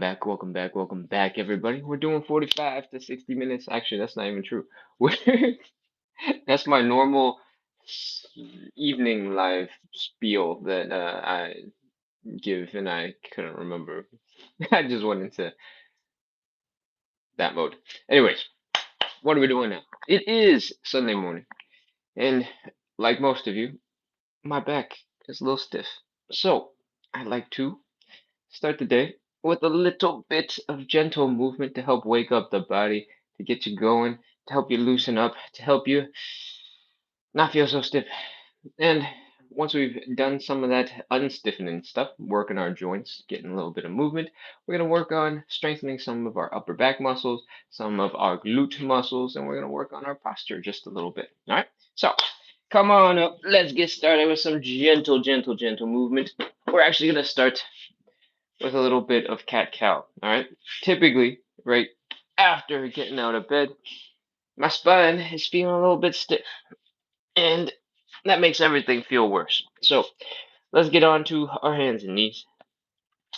welcome back, everybody. We're doing 45 to 60 minutes. Actually, that's not even true. We're- That's my normal s- evening live spiel that I give, and I couldn't remember. I just went into that mode. Anyways, what are we doing now? It is Sunday morning, and like most of you, my back is a little stiff. So, I'd like to start the day with a little bit of gentle movement to help wake up the body, to get you going, to help you loosen up, to help you not feel so stiff. And once we've done some of that unstiffening stuff, working our joints, getting a little bit of movement, we're going to work on strengthening some of our upper back muscles, some of our glute muscles, and we're going to work on our posture just a little bit. All right? So, come on up. Let's get started with some gentle movement. We're actually going to start with a little bit of cat-cow. All right. Typically, right after getting out of bed, my spine is feeling a little bit stiff, and that makes everything feel worse. So let's get on to our hands and knees.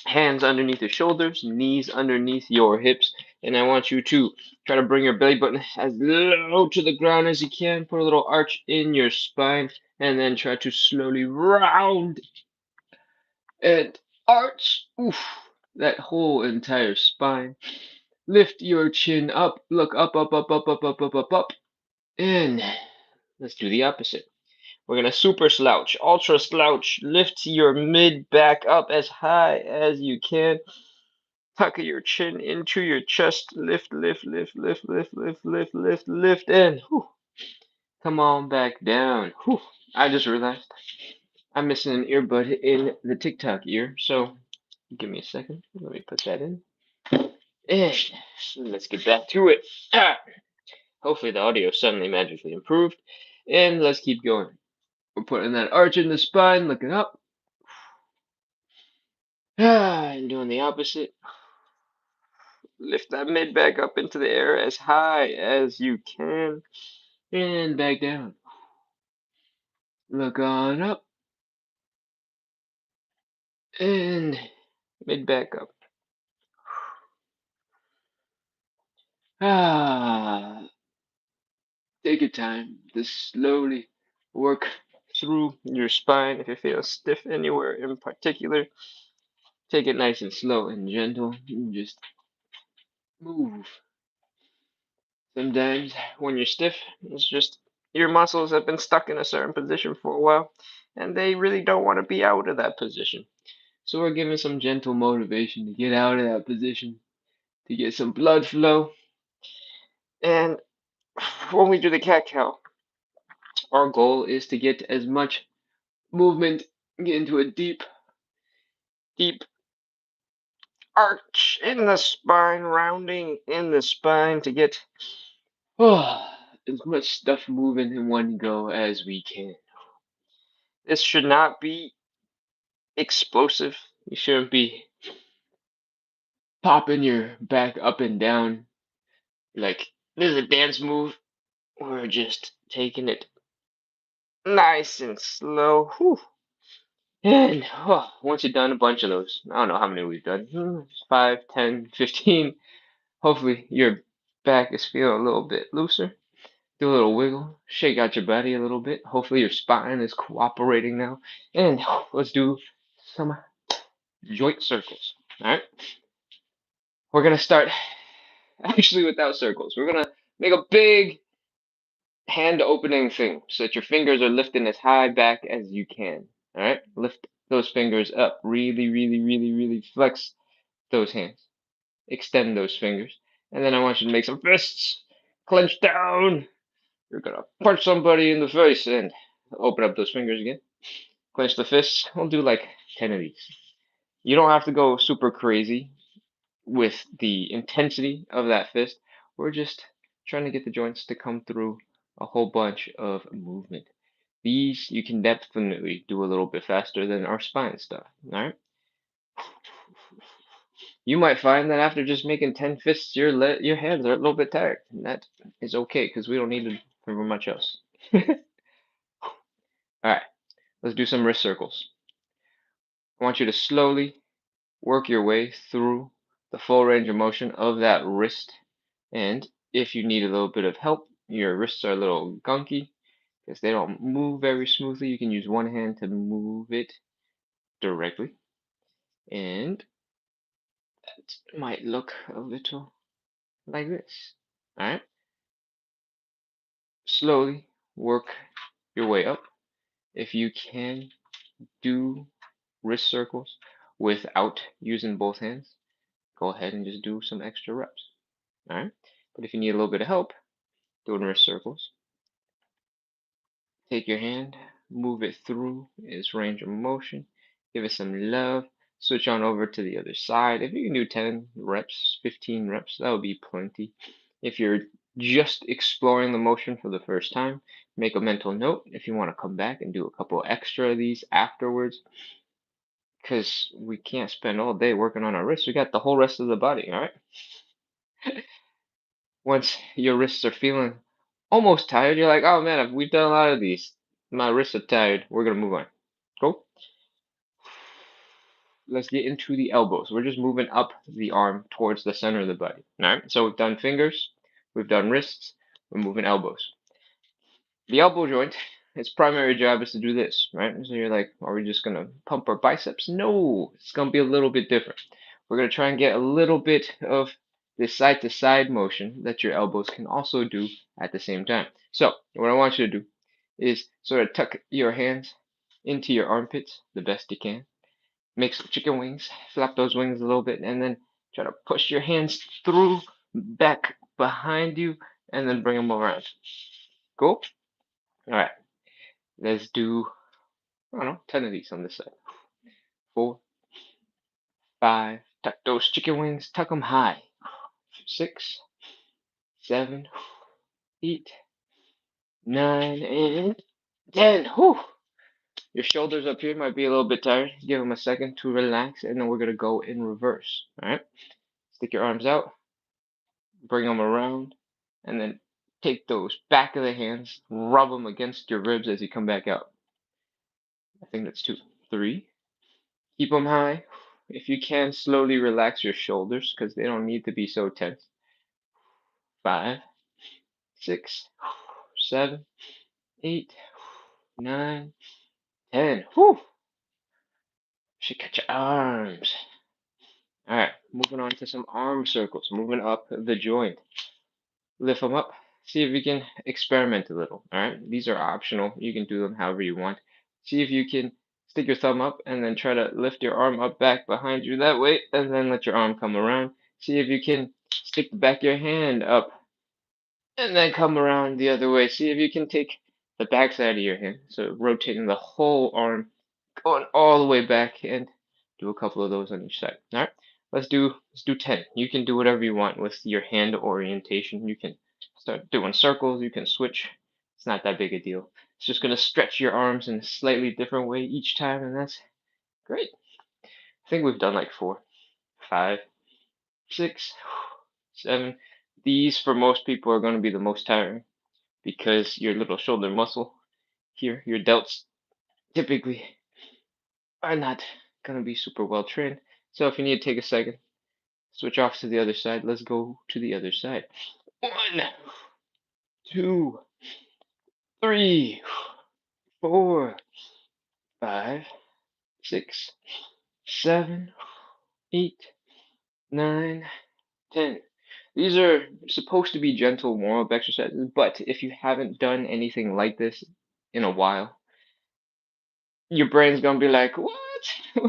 Hands underneath your shoulders, knees underneath your hips, and I want you to try to bring your belly button as low to the ground as you can. Put a little arch in your spine, and then try to slowly round and arch. Oof, that whole entire spine. Lift your chin up. Look up. And let's do the opposite. We're gonna super slouch, ultra slouch. Lift your mid back up as high as you can. Tuck your chin into your chest. Lift, and whew, come on back down. Whew. I just realized I'm missing an earbud in the TikTok ear, so give me a second. Let me put that in. And let's get back to it. Ah. Hopefully the audio suddenly magically improved. And let's keep going. We're putting that arch in the spine, looking up. And doing the opposite. Lift that mid back up into the air as high as you can. And back down. Look on up. And mid back up. Ah, take your time to slowly work through your spine. If you feel stiff anywhere in particular, take it nice and slow and gentle. And just move. Sometimes when you're stiff, it's just your muscles have been stuck in a certain position for a while, and they really don't want to be out of that position. So we're giving some gentle motivation to get out of that position, to get some blood flow. And when we do the cat cow, our goal is to get as much movement, get into a deep arch in the spine, rounding in the spine to get as much stuff moving in one go as we can. This should not be explosive. You shouldn't be popping your back up and down like this is a dance move. We're just taking it nice and slow. Whew. And once you've done a bunch of those, I don't know how many we've done, 5, 10, 15. Hopefully your back is feeling a little bit looser. Do a little wiggle, shake out your body a little bit. Hopefully your spine is cooperating now. And let's do some joint circles. All right. We're gonna start actually without circles. We're gonna make a big hand opening thing so that your fingers are lifting as high back as you can. All right, lift those fingers up. Really flex those hands. Extend those fingers, and then I want you to make some fists. Clench down. You're gonna punch somebody in the face and open up those fingers again. Clench the fists. We'll do like 10 of these. You don't have to go super crazy with the intensity of that fist. We're just trying to get the joints to come through a whole bunch of movement. These you can definitely do a little bit faster than our spine stuff. All right. You might find that after just making 10 fists, your hands are a little bit tired, and that is okay because we don't need it for much else. All right, let's do some wrist circles. I want you to slowly work your way through the full range of motion of that wrist. And if you need a little bit of help, your wrists are a little gunky because they don't move very smoothly, you can use one hand to move it directly. And that might look a little like this. All right. Slowly work your way up. If you can do wrist circles without using both hands, go ahead and just do some extra reps. All right. But if you need a little bit of help doing wrist circles, take your hand, move it through its range of motion, give it some love, switch on over to the other side. If you can do 10 reps, 15 reps, that would be plenty. If you're just exploring the motion for the first time, make a mental note if you want to come back and do a couple extra of these afterwards, because we can't spend all day working on our wrists. We got the whole rest of the body, all right? Once your wrists are feeling almost tired, you're like, oh man, we've done a lot of these. My wrists are tired. We're gonna move on. Cool. Let's get into the elbows. We're just moving up the arm towards the center of the body. All right. So we've done fingers, we've done wrists, we're moving elbows. The elbow joint, its primary job is to do this, right? So you're like, are we just gonna pump our biceps? No, it's gonna be a little bit different. We're gonna try and get a little bit of this side to side motion that your elbows can also do at the same time. So what I want you to do is sort of tuck your hands into your armpits the best you can. Make some chicken wings, flap those wings a little bit, and then try to push your hands through back behind you and then bring them around. Cool? All right. Let's do, I don't know, 10 of these on this side. 4, 5, tuck those chicken wings, tuck them high. 6, 7, 8, 9, and 10. Whew. Your shoulders up here might be a little bit tired. Give them a second to relax, and then we're going to go in reverse. All right? Stick your arms out, bring them around, and then take those back of the hands, rub them against your ribs as you come back out. I think that's 2. 3. Keep them high. If you can, slowly relax your shoulders because they don't need to be so tense. 5, 6, 7, 8, 9, 10. Whew. Should catch your arms. All right, moving on to some arm circles. Moving up the joint. Lift them up. See if you can experiment a little. All right, these are optional. You can do them however you want. See if you can stick your thumb up and then try to lift your arm up back behind you that way, and then let your arm come around. See if you can stick the back of your hand up and then come around the other way. See if you can take the back side of your hand, so rotating the whole arm, going all the way back, and do a couple of those on each side. All right, let's do 10. You can do whatever you want with your hand orientation. You can start doing circles. You can switch. It's not that big a deal. It's just gonna stretch your arms in a slightly different way each time, and that's great. I think we've done like 4, 5, 6, 7. These for most people are going to be the most tiring because your little shoulder muscle here, your delts, typically are not going to be super well trained. So if you need to take a second, switch off to the other side. Let's go to the other side. 1, 2, 3, 4, 5, 6, 7, 8, 9, 10. These are supposed to be gentle warm-up exercises, but if you haven't done anything like this in a while, your brain's gonna be like, what?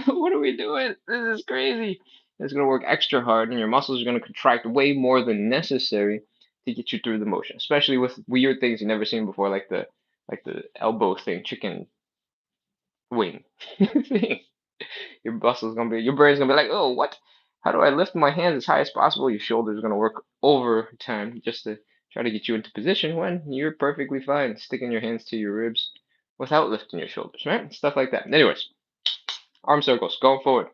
What are we doing? This is crazy. It's gonna work extra hard, and your muscles are gonna contract way more than necessary to get you through the motion, especially with weird things you've never seen before, like the elbow thing, chicken wing thing. Your brain's gonna be like, oh, what? How do I lift my hands as high as possible? Your shoulders are gonna work overtime just to try to get you into position when you're perfectly fine sticking your hands to your ribs without lifting your shoulders, right? Stuff like that. Anyways, arm circles, going forward.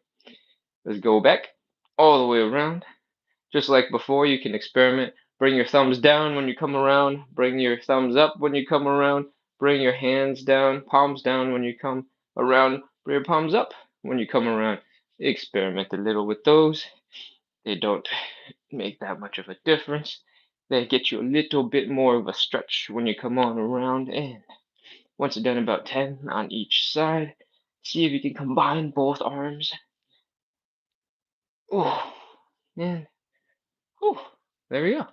Let's go back all the way around. Just like before, you can experiment. Bring your thumbs down when you come around. Bring your thumbs up when you come around. Bring your hands down, palms down when you come around. Bring your palms up when you come around. Experiment a little with those. They don't make that much of a difference. They get you a little bit more of a stretch when you come on around. And once you're done about 10 on each side, see if you can combine both arms. Oh, and oh, there we go.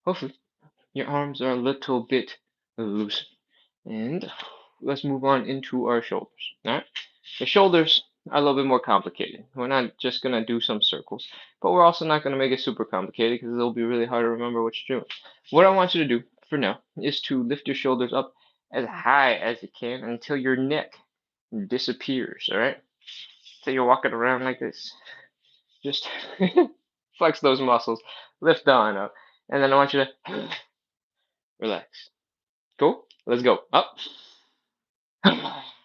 Hopefully your arms are a little bit loose. And let's move on into our shoulders. All right. The shoulders are a little bit more complicated. We're not just going to do some circles, but we're also not going to make it super complicated because it'll be really hard to remember what you're doing. What I want you to do for now is to lift your shoulders up as high as you can until your neck disappears. All right. So you're walking around like this. Just flex those muscles, lift on up, and then I want you to relax. Cool? Let's go. Up.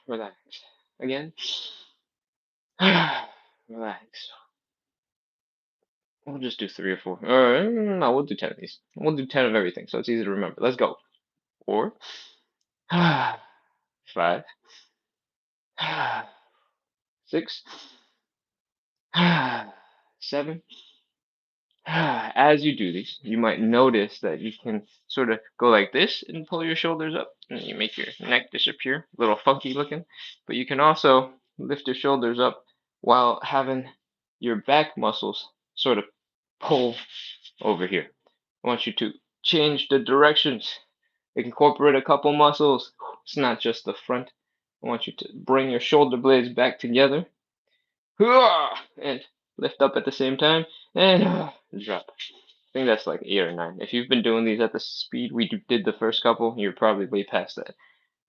Relax. Again. Relax. We'll just do 3 or 4. No, we'll do 10 of these. We'll do 10 of everything, so it's easy to remember. Let's go. 4. 5. 6. 7. As you do these, you might notice that you can sort of go like this and pull your shoulders up, and you make your neck disappear, a little funky looking. But you can also lift your shoulders up while having your back muscles sort of pull over here. I want you to change the directions, incorporate a couple muscles. It's not just the front. I want you to bring your shoulder blades back together and lift up at the same time and drop. I think that's like 8 or 9. If you've been doing these at the speed we did the first couple, you're probably way past that.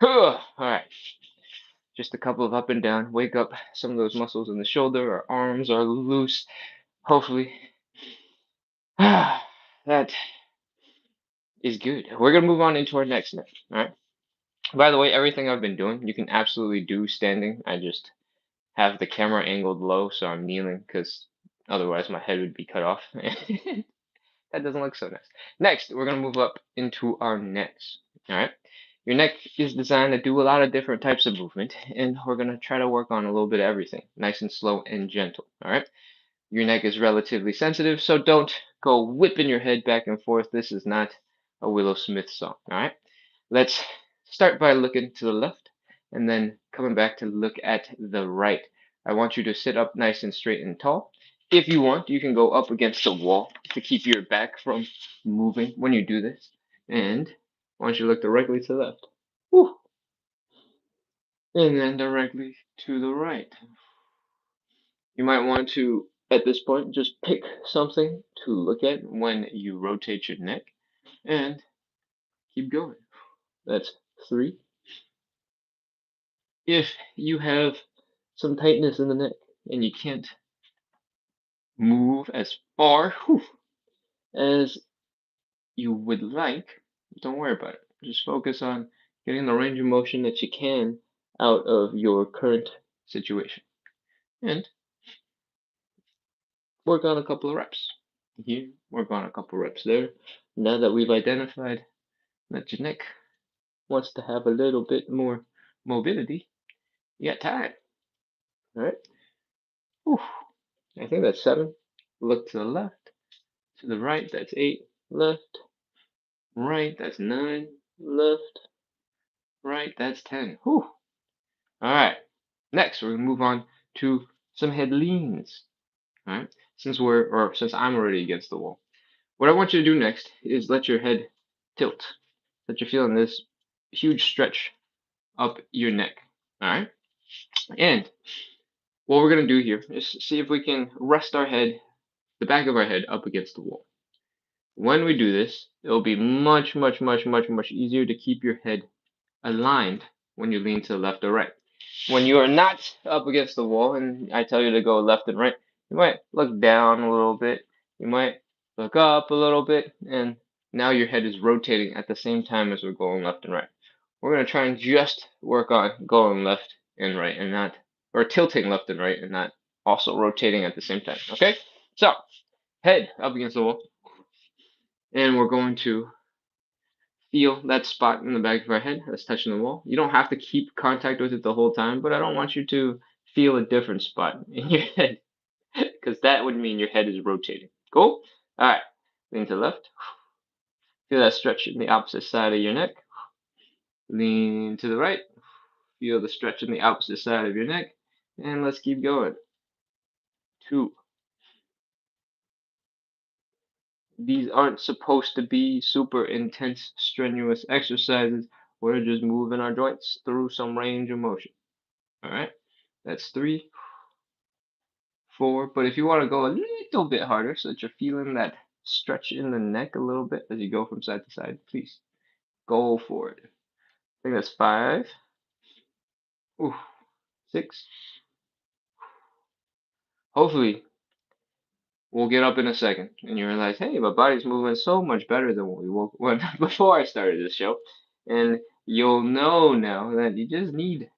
All right. Just a couple of up and down. Wake up some of those muscles in the shoulder. Our arms are loose. Hopefully. That is good. We're going to move on into our next neck. All right. By the way, everything I've been doing, you can absolutely do standing. I just have the camera angled low, so I'm kneeling because otherwise my head would be cut off. That doesn't look so nice. Next, we're going to move up into our necks. All right. Your neck is designed to do a lot of different types of movement, and we're going to try to work on a little bit of everything, nice and slow and gentle. All right. Your neck is relatively sensitive, so don't go whipping your head back and forth. This is not a Willow Smith song. All right. Let's start by looking to the left and then coming back to look at the right. I want you to sit up nice and straight and tall. If you want, you can go up against the wall to keep your back from moving when you do this. And I want you to look directly to the left. Whew. And then directly to the right. You might want to, at this point, just pick something to look at when you rotate your neck and keep going. That's 3. If you have some tightness in the neck and you can't move as far as you would like, don't worry about it. Just focus on getting the range of motion that you can out of your current situation. And work on a couple of reps here, work on a couple of reps there. Now that we've identified that your neck wants to have a little bit more mobility, you got time. All right. Whew. I think that's 7. Look to the left, to the right, that's 8. Left, right, that's 9. Left, right, that's 10. Whew. All right. Next, we're gonna move on to some head leans. All right. Since I'm already against the wall, what I want you to do next is let your head tilt, that you're feeling this huge stretch up your neck. All right. And what we're gonna do here is see if we can rest our head, the back of our head, up against the wall. When we do this, it'll be much, much, much, much, much easier to keep your head aligned when you lean to the left or right. When you are not up against the wall and I tell you to go left and right, you might look down a little bit, you might look up a little bit, and now your head is rotating at the same time as we're going left and right. We're going to try and just work on going left and right and not, or tilting left and right and not also rotating at the same time. Okay? So, head up against the wall. And we're going to feel that spot in the back of our head that's touching the wall. You don't have to keep contact with it the whole time, but I don't want you to feel a different spot in your head because that would mean your head is rotating. Cool? All right. Lean to the left. Feel that stretch in the opposite side of your neck. Lean to the right. Feel the stretch in the opposite side of your neck. And let's keep going. 2. These aren't supposed to be super intense, strenuous exercises. We're just moving our joints through some range of motion. All right, that's 3, 4. But if you want to go a little bit harder so that you're feeling that stretch in the neck a little bit as you go from side to side, please go for it. I think that's 5, ooh, 6. Hopefully, we'll get up in a second and you realize, hey, my body's moving so much better than when before I started this show. And you'll know now that you just need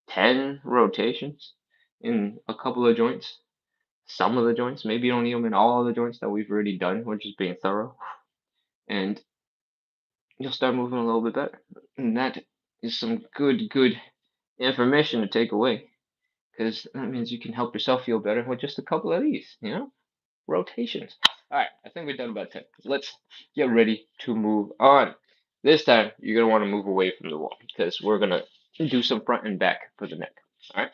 10 rotations in a couple of joints, some of the joints. Maybe you don't need them in all of the joints that we've already done. We're just being thorough. And you'll start moving a little bit better. And that is some good information to take away. Because that means you can help yourself feel better with just a couple of these, rotations. All right, I think we're done about 10. Let's get ready to move on. This time, you're going to want to move away from the wall because we're going to do some front and back for the neck. All right.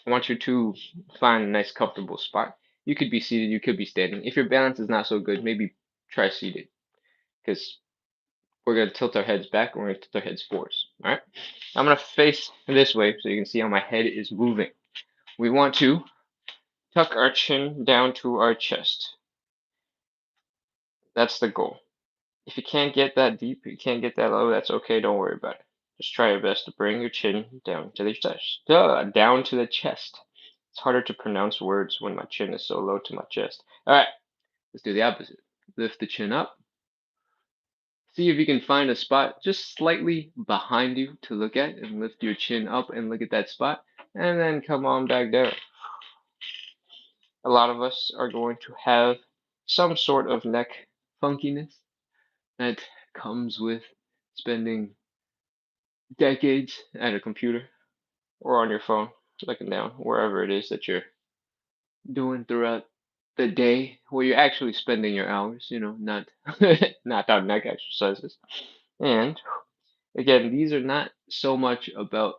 I want you to find a nice comfortable spot. You could be seated, you could be standing. If your balance is not so good, maybe try seated because we're going to tilt our heads back and we're going to tilt our heads forwards. All right. I'm going to face this way so you can see how my head is moving. We want to tuck our chin down to our chest. That's the goal. If you can't get that deep, you can't get that low, that's okay. Don't worry about it. Just try your best to bring your chin down to the chest. Down to the chest. It's harder to pronounce words when my chin is so low to my chest. All right, let's do the opposite. Lift the chin up. See if you can find a spot just slightly behind you to look at and lift your chin up and look at that spot. And then come on back down. A lot of us are going to have some sort of neck funkiness that comes with spending decades at a computer or on your phone, looking down, wherever it is that you're doing throughout the day, where you're actually spending your hours, not not on neck exercises. And again, these are not so much about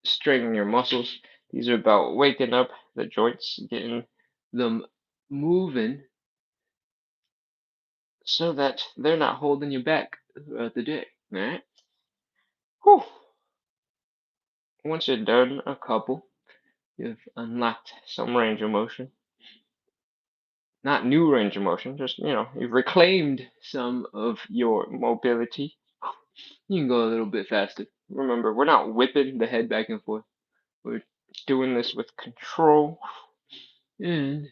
straining your muscles. These are about waking up the joints, getting them moving so that they're not holding you back throughout the day. All right? Whew. Once you're done a couple, you've unlocked some range of motion. Not new range of motion, just, you've reclaimed some of your mobility. You can go a little bit faster. Remember, we're not whipping the head back and forth. We're doing this with control. And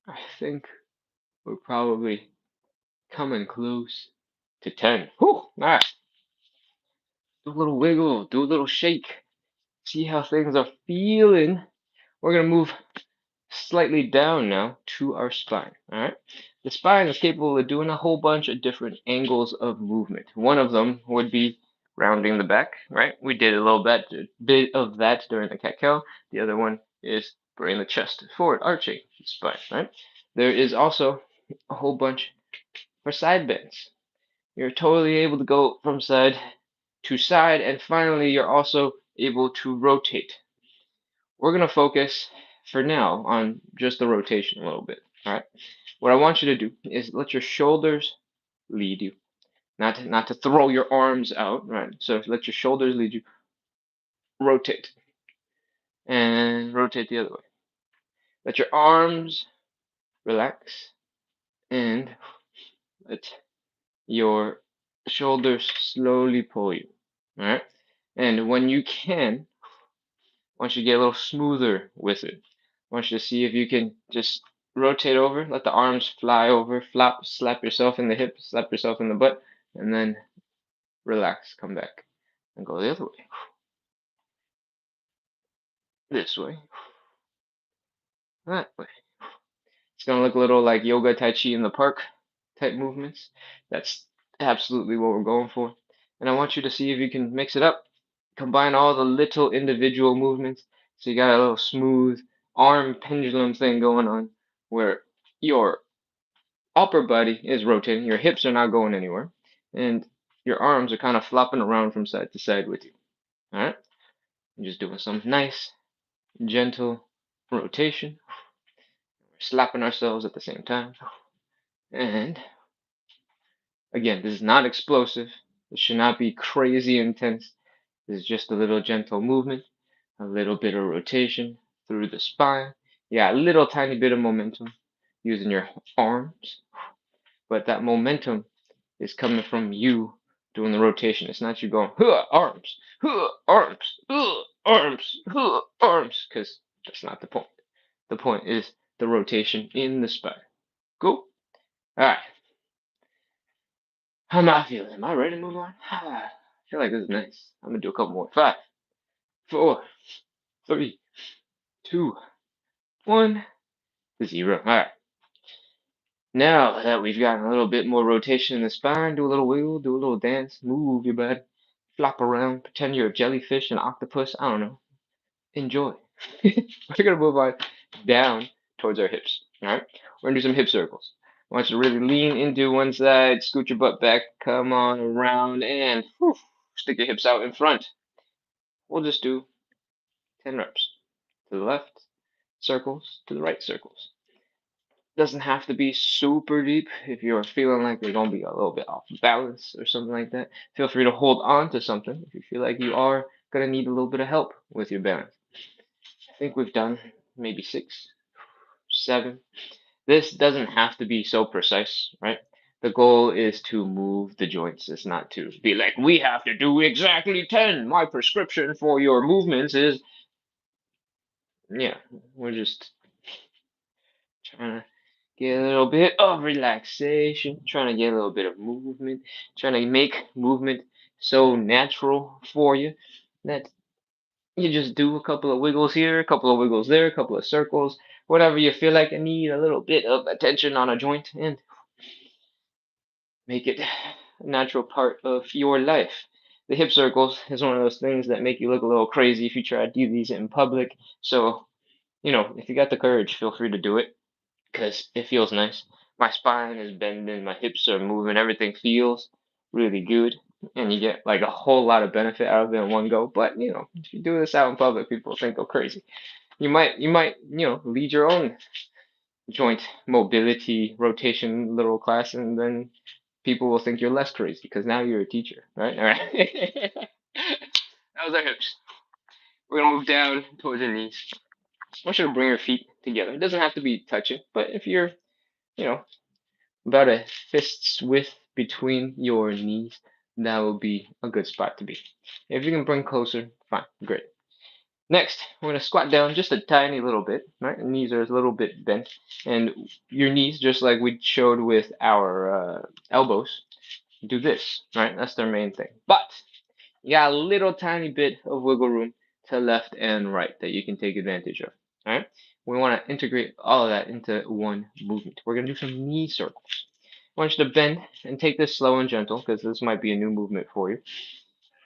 I think we're probably coming close to 10. Whew, all right. Do a little wiggle, do a little shake. See how things are feeling. We're going to move slightly down now to our spine. All right. The spine is capable of doing a whole bunch of different angles of movement. One of them would be rounding the back, right? We did a little bit of that during the cat-cow. The other one is bringing the chest forward, arching the spine, right? There is also a whole bunch for side bends. You're totally able to go from side to side, and finally, you're also able to rotate. We're going to focus for now on just the rotation a little bit. All right. What I want you to do is let your shoulders lead you, not to throw your arms out. Right. So let your shoulders lead you. Rotate and rotate the other way. Let your arms relax and let your shoulders slowly pull you. All right. And when you can, I want you to get a little smoother with it. I want you to see if you can just rotate over, let the arms fly over, flap, slap yourself in the hip, slap yourself in the butt, and then relax, come back, and go the other way. This way. That way. It's going to look a little like yoga, tai chi in the park type movements. That's absolutely what we're going for. And I want you to see if you can mix it up. Combine all the little individual movements. So you got a little smooth arm pendulum thing going on where your upper body is rotating, your hips are not going anywhere, and your arms are kind of flopping around from side to side with you. All right? I'm just doing some nice, gentle rotation. We're slapping ourselves at the same time. And again, this is not explosive. This should not be crazy intense. This is just a little gentle movement, a little bit of rotation through the spine. Yeah, a little tiny bit of momentum using your arms, but that momentum is coming from you doing the rotation. It's not you going, huh, arms, huh, arms, huh, arms, huh, arms, because that's not the point. The point is the rotation in the spine. Cool? All right. How am I feeling? Am I ready to move on? I feel like this is nice. I'm gonna do a couple more. 5, 4, 3, 2, 1, 0. All right. Now that we've gotten a little bit more rotation in the spine, do a little wiggle, do a little dance, move your body, flop around, pretend you're a jellyfish, an octopus. I don't know. Enjoy. We're gonna move on down towards our hips. All right. We're gonna do some hip circles. I want you to really lean into one side, scoot your butt back, come on around, and whew, stick your hips out in front. We'll just do 10 reps. To the left, circles, to the right, circles. Doesn't have to be super deep. If you're feeling like you're going to be a little bit off balance or something like that, feel free to hold on to something if you feel like you are going to need a little bit of help with your balance. I think we've done maybe 6, 7. This doesn't have to be so precise, right? The goal is to move the joints. It's not to be like, we have to do exactly 10. My prescription for your movements is, yeah, we're just trying to get a little bit of relaxation, trying to get a little bit of movement, trying to make movement so natural for you that you just do a couple of wiggles here, a couple of wiggles there, a couple of circles, whatever you feel like you need a little bit of attention on a joint, and make it a natural part of your life. The hip circles is one of those things that make you look a little crazy if you try to do these in public. So, if you got the courage, feel free to do it because it feels nice. My spine is bending, my hips are moving, everything feels really good, and you get like a whole lot of benefit out of it in one go. But if you do this out in public, people think go crazy. You might lead your own joint mobility rotation little class, and then people will think you're less crazy because now you're a teacher, right? All right. That was our hips. We're gonna move down towards your knees. I want you to bring your feet together. It doesn't have to be touching, but if you're, you know, about a fist's width between your knees, that will be a good spot to be. If you can bring closer, fine, great. Next, we're going to squat down just a tiny little bit, right? The knees are a little bit bent, and your knees, just like we showed with our elbows, do this, right? That's their main thing. But you got a little tiny bit of wiggle room to left and right that you can take advantage of, all right? We want to integrate all of that into one movement. We're going to do some knee circles. I want you to bend and take this slow and gentle because this might be a new movement for you.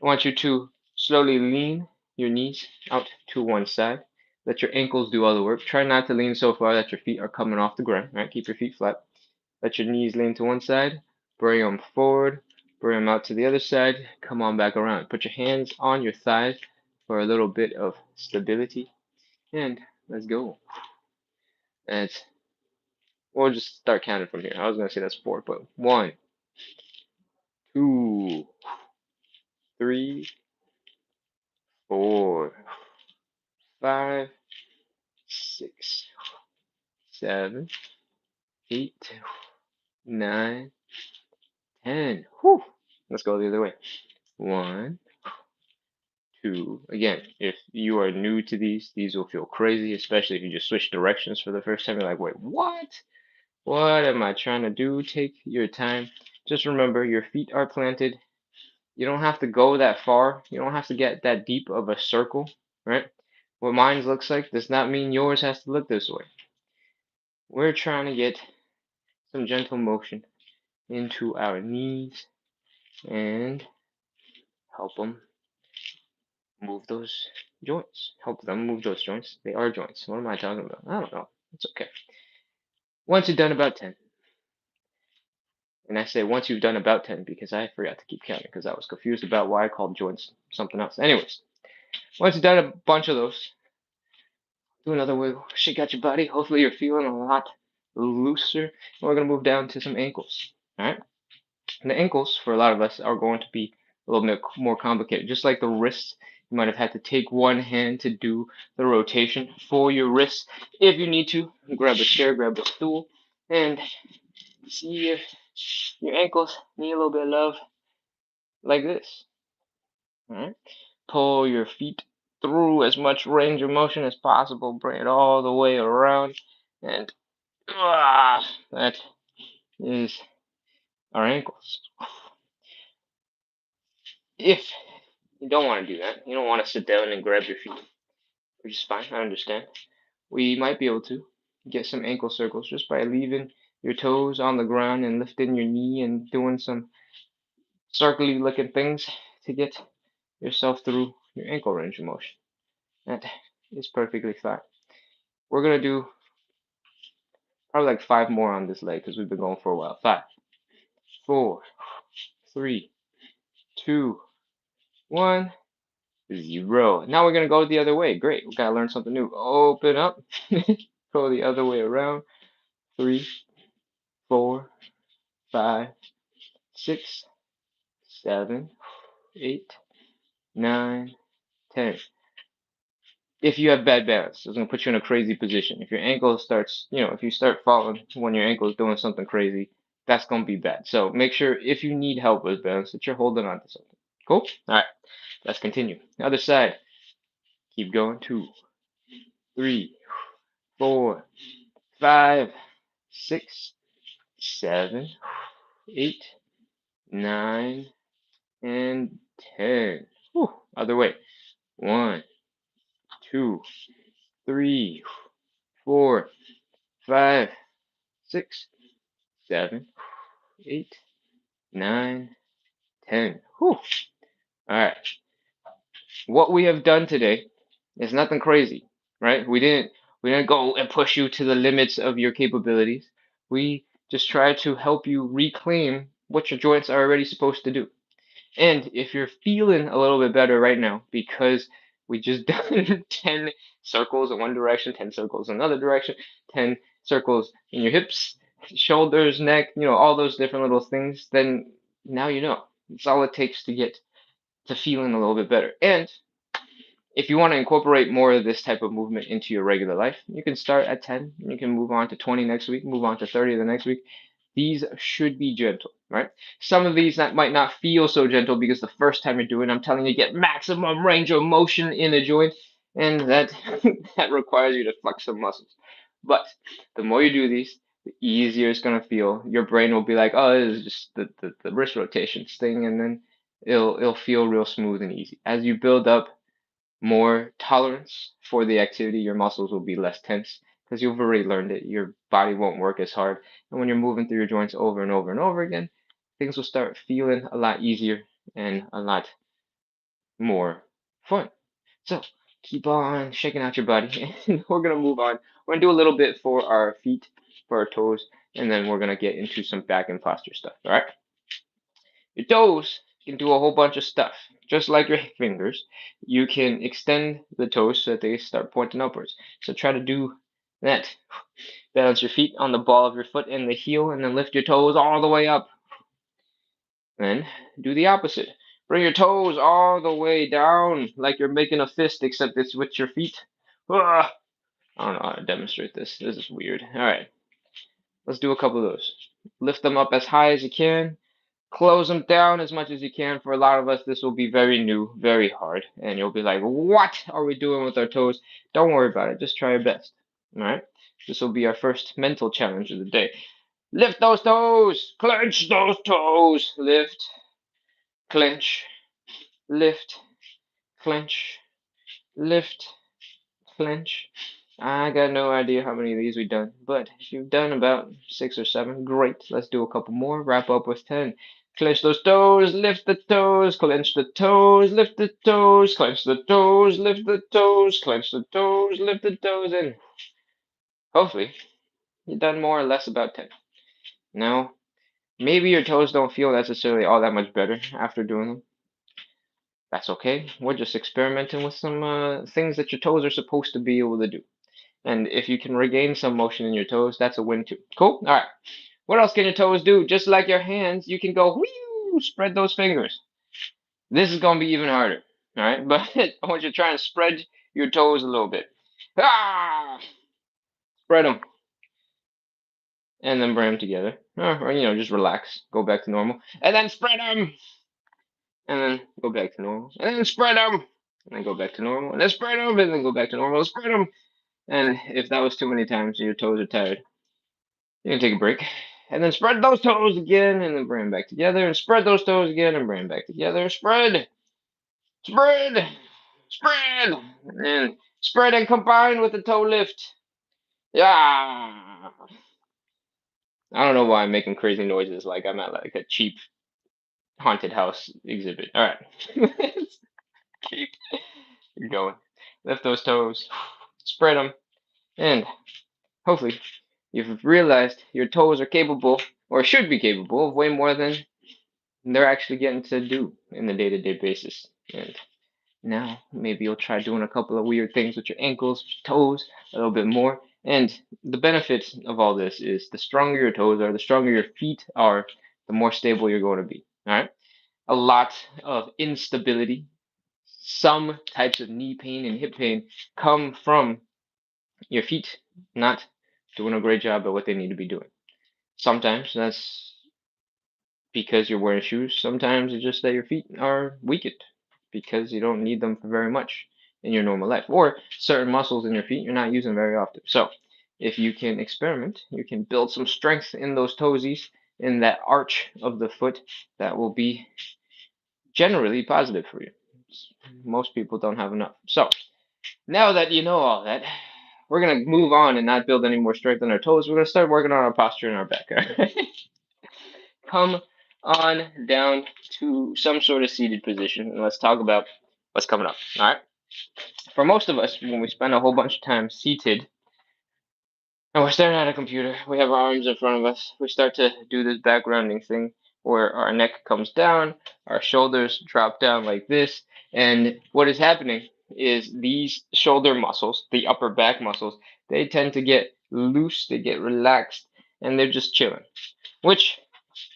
I want you to slowly lean your knees out to one side. Let your ankles do all the work. Try not to lean so far that your feet are coming off the ground. Right? Keep your feet flat. Let your knees lean to one side. Bring them forward. Bring them out to the other side. Come on back around. Put your hands on your thighs for a little bit of stability. And let's go. And we'll just start counting from here. I was going to say that's 4, but 1, 2, 3, 4, 5, 6, 7, 8, 9, 10. Whew. Let's go the other way. 1, 2. Again, if you are new to these will feel crazy, especially if you just switch directions for the first time. You're like, wait, what? What am I trying to do? Take your time. Just remember, your feet are planted. You don't have to go that far. You don't have to get that deep of a circle, right? What mine looks like does not mean yours has to look this way. We're trying to get some gentle motion into our knees and help them move those joints. Help them move those joints. They are joints. What am I talking about? I don't know. It's okay. Once you've done about 10, and I say once you've done about 10 because I forgot to keep counting because I was confused about why I called joints something else. Anyways, once you've done a bunch of those, do another wiggle, shake out your body. Hopefully you're feeling a lot looser. And we're going to move down to some ankles. All right? And the ankles, for a lot of us, are going to be a little bit more complicated. Just like the wrists, you might have had to take one hand to do the rotation for your wrists. If you need to, grab a chair, grab a stool, and see if your ankles need a little bit of love like this. All right? Pull your feet through as much range of motion as possible. Bring it all the way around. And that is our ankles. If you don't want to do that, you don't want to sit down and grab your feet, which is fine, I understand. We might be able to get some ankle circles just by leaving your toes on the ground and lifting your knee and doing some circly looking things to get yourself through your ankle range of motion. That is perfectly fine. We're going to do probably like 5 more on this leg because we've been going for a while. 5, 4, 3, 2, 1, 0. Now we're going to go the other way. Great. We got to learn something new. Open up. Go the other way around. 3, 4, 5, 6, 7, 8, 9, 10. If you have bad balance, it's going to put you in a crazy position. If your ankle starts, if you start falling when your ankle is doing something crazy, that's going to be bad. So make sure if you need help with balance that you're holding on to something. Cool? All right. Let's continue. Other side. Keep going. 2, 3, 4, 5, 6, 7, 8, 9, and 10. Whew. Other way. 1, 2, 3, 4, 5, 6, 7, 8, 9, 10. Whew. All right. What we have done today is nothing crazy, right? We didn't go and push you to the limits of your capabilities. We just try to help you reclaim what your joints are already supposed to do. And if you're feeling a little bit better right now because we just done 10 circles in one direction, 10 circles in another direction, 10 circles in your hips, shoulders, neck, all those different little things, then now you know. It's all it takes to get to feeling a little bit better. And if you want to incorporate more of this type of movement into your regular life, you can start at 10, you can move on to 20 next week, move on to 30 the next week. These should be gentle, right? Some of these that might not feel so gentle because the first time you're doing it, I'm telling you, get maximum range of motion in the joint, and that that requires you to flex some muscles. But the more you do these, the easier it's gonna feel. Your brain will be like, oh, this is just the wrist rotations thing, and then it'll feel real smooth and easy. As you build up more tolerance for the activity, your muscles will be less tense because you've already learned it. Your body won't work as hard. And when you're moving through your joints over and over and over again, things will start feeling a lot easier and a lot more fun. So keep on shaking out your body and we're going to move on. We're going to do a little bit for our feet, for our toes, and then we're going to get into some back and posture stuff. All right. Your toes can do a whole bunch of stuff. Just like your fingers, you can extend the toes so that they start pointing upwards. So try to do that. Balance your feet on the ball of your foot and the heel, and then lift your toes all the way up. Then do the opposite. Bring your toes all the way down like you're making a fist, except it's with your feet. I don't know how to demonstrate this. This is weird. All right. Let's do a couple of those. Lift them up as high as you can. Close them down as much as you can. For a lot of us, this will be very new, very hard. And you'll be like, what are we doing with our toes? Don't worry about it. Just try your best. All right? This will be our first mental challenge of the day. Lift those toes. Clench those toes. Lift. Clench. Lift. Clench. Lift. Clench. I got no idea how many of these we've done, but if you've done about 6 or 7, great. Let's do a couple more. Wrap up with 10. Clench those toes, lift the toes, clench the toes, lift the toes, clench the toes, lift the toes, clench the toes, lift the toes, and hopefully you've done more or less about 10. Now, maybe your toes don't feel necessarily all that much better after doing them. That's okay. We're just experimenting with some things that your toes are supposed to be able to do. And if you can regain some motion in your toes, that's a win too. Cool? All right. What else can your toes do? Just like your hands, you can go, whee, spread those fingers. This is going to be even harder. All right. But I want you to try and spread your toes a little bit. Ah! Spread them. And then bring them together. Or, just relax. Go back to normal. And then spread them. And then go back to normal. And then spread them. And then go back to normal. And then spread them. And then go back to normal. Spread them. And if that was too many times and your toes are tired, you can take a break. And then spread those toes again and then bring them back together. And spread those toes again and bring them back together. Spread. Spread. Spread. And spread and combine with the toe lift. Yeah. I don't know why I'm making crazy noises like I'm at like a cheap haunted house exhibit. All right. Keep going. Lift those toes. Spread them. And hopefully you've realized your toes are capable, or should be capable, of way more than they're actually getting to do in the day-to-day basis. And now maybe you'll try doing a couple of weird things with your ankles, toes, a little bit more. And the benefit of all this is the stronger your toes are, the stronger your feet are, the more stable you're going to be. All right? A lot of instability, some types of knee pain and hip pain come from your feet not doing a great job at what they need to be doing. Sometimes that's because you're wearing shoes. Sometimes it's just that your feet are weakened because you don't need them for very much in your normal life, or certain muscles in your feet you're not using very often. So if you can experiment, you can build some strength in those toesies, in that arch of the foot, that will be generally positive for you. Most people don't have enough. So now that you know all that, we're gonna move on and not build any more strength in our toes. We're gonna start working on our posture and our back. Come on down to some sort of seated position and let's talk about what's coming up. All right. For most of us, when we spend a whole bunch of time seated and we're staring at a computer, we have our arms in front of us, we start to do this back rounding thing where our neck comes down, our shoulders drop down like this, and what is happening is these shoulder muscles, the upper back muscles, they tend to get loose, they get relaxed, and they're just chilling, which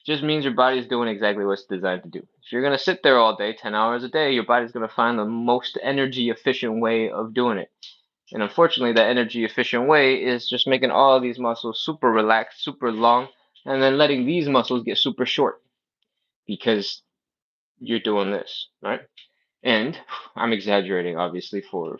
just means your body's doing exactly what it's designed to do. If you're going to sit there all day, 10 hours a day, your body's going to find the most energy efficient way of doing it. And unfortunately, that energy efficient way is just making all of these muscles super relaxed, super long, and then letting these muscles get super short because you're doing this, right? And I'm exaggerating, obviously, for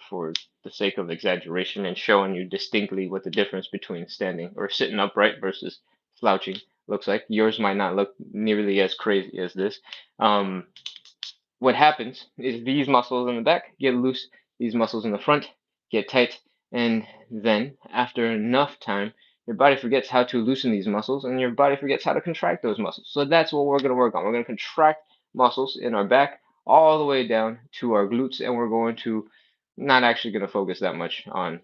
the sake of exaggeration and showing you distinctly what the difference between standing or sitting upright versus slouching looks like. Yours might not look nearly as crazy as this. What happens is these muscles in the back get loose, these muscles in the front get tight, and then after enough time, your body forgets how to loosen these muscles, and your body forgets how to contract those muscles. So that's what we're going to work on. We're going to contract muscles in our back all the way down to our glutes, and we're going to not actually going to focus that much on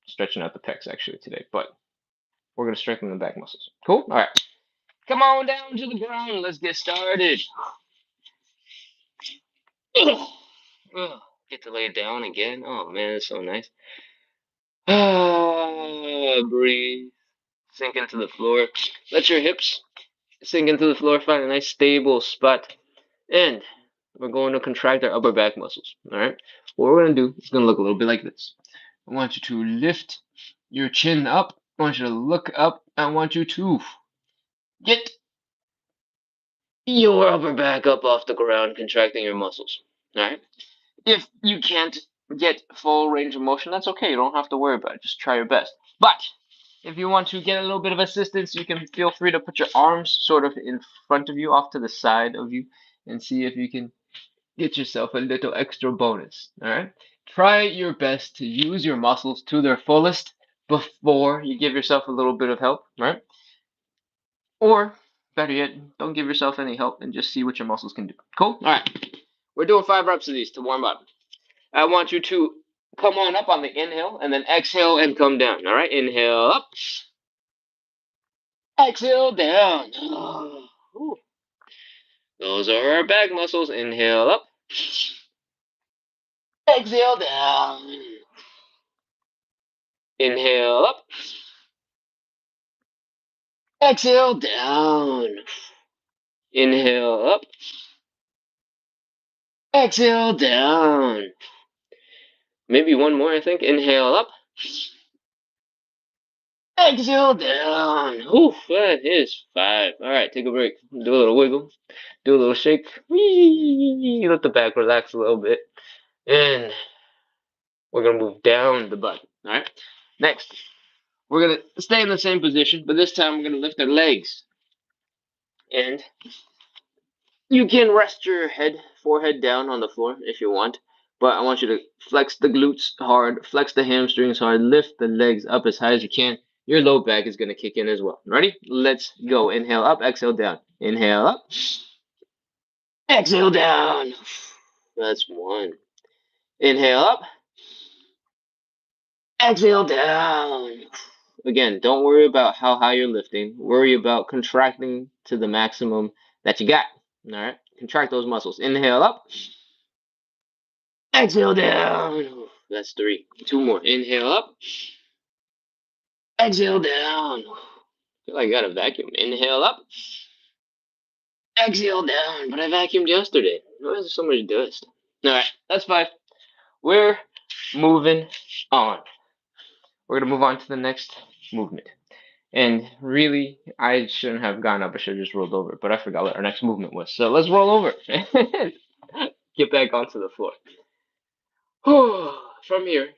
stretching out the pecs actually today, but we're going to strengthen the back muscles. Cool? All right. Come on down to the ground. Let's get started. Get to lay down again. Oh man, it's so nice. Breathe. Sink into the floor. Let your hips sink into the floor. Find a nice stable spot. And we're going to contract our upper back muscles. All right. What we're going to do is going to look a little bit like this. I want you to lift your chin up. I want you to look up. I want you to get your upper back up off the ground, contracting your muscles. All right. If you can't get full range of motion, that's okay. You don't have to worry about it. Just try your best. But if you want to get a little bit of assistance, you can feel free to put your arms sort of in front of you, off to the side of you, and see if you can get yourself a little extra bonus. All right? Try your best to use your muscles to their fullest before you give yourself a little bit of help, right? Or better yet, don't give yourself any help and just see what your muscles can do. Cool? Alright. We're doing 5 reps of these to warm up. I want you to come on up on the inhale and then exhale and come down. Alright? Inhale up. Exhale down. Ooh. Those are our back muscles. Inhale up. Exhale down. Inhale up. Exhale down. Inhale up. Exhale down. Maybe one more, I think. Inhale up. Exhale down. Oof, that is 5. Alright, take a break. Do a little wiggle. Do a little shake. Whee! Let the back relax a little bit. And we're going to move down the butt. Alright? Next, we're going to stay in the same position, but this time we're going to lift our legs. And you can rest your forehead down on the floor if you want. But I want you to flex the glutes hard, flex the hamstrings hard, lift the legs up as high as you can. Your low back is going to kick in as well. Ready? Let's go. Inhale up, exhale down. Inhale up. Exhale down. That's 1. Inhale up. Exhale down. Again, don't worry about how high you're lifting. Worry about contracting to the maximum that you got. All right? Contract those muscles. Inhale up. Exhale down. That's 3. 2 more. Inhale up. Exhale down. I feel like I got a vacuum. Inhale up. Exhale down. But I vacuumed yesterday. Why is there so much dust? Alright, that's 5. We're moving on. We're going to move on to the next movement. And really, I shouldn't have gone up. I should have just rolled over. But I forgot what our next movement was. So let's roll over. Get back onto the floor. From here,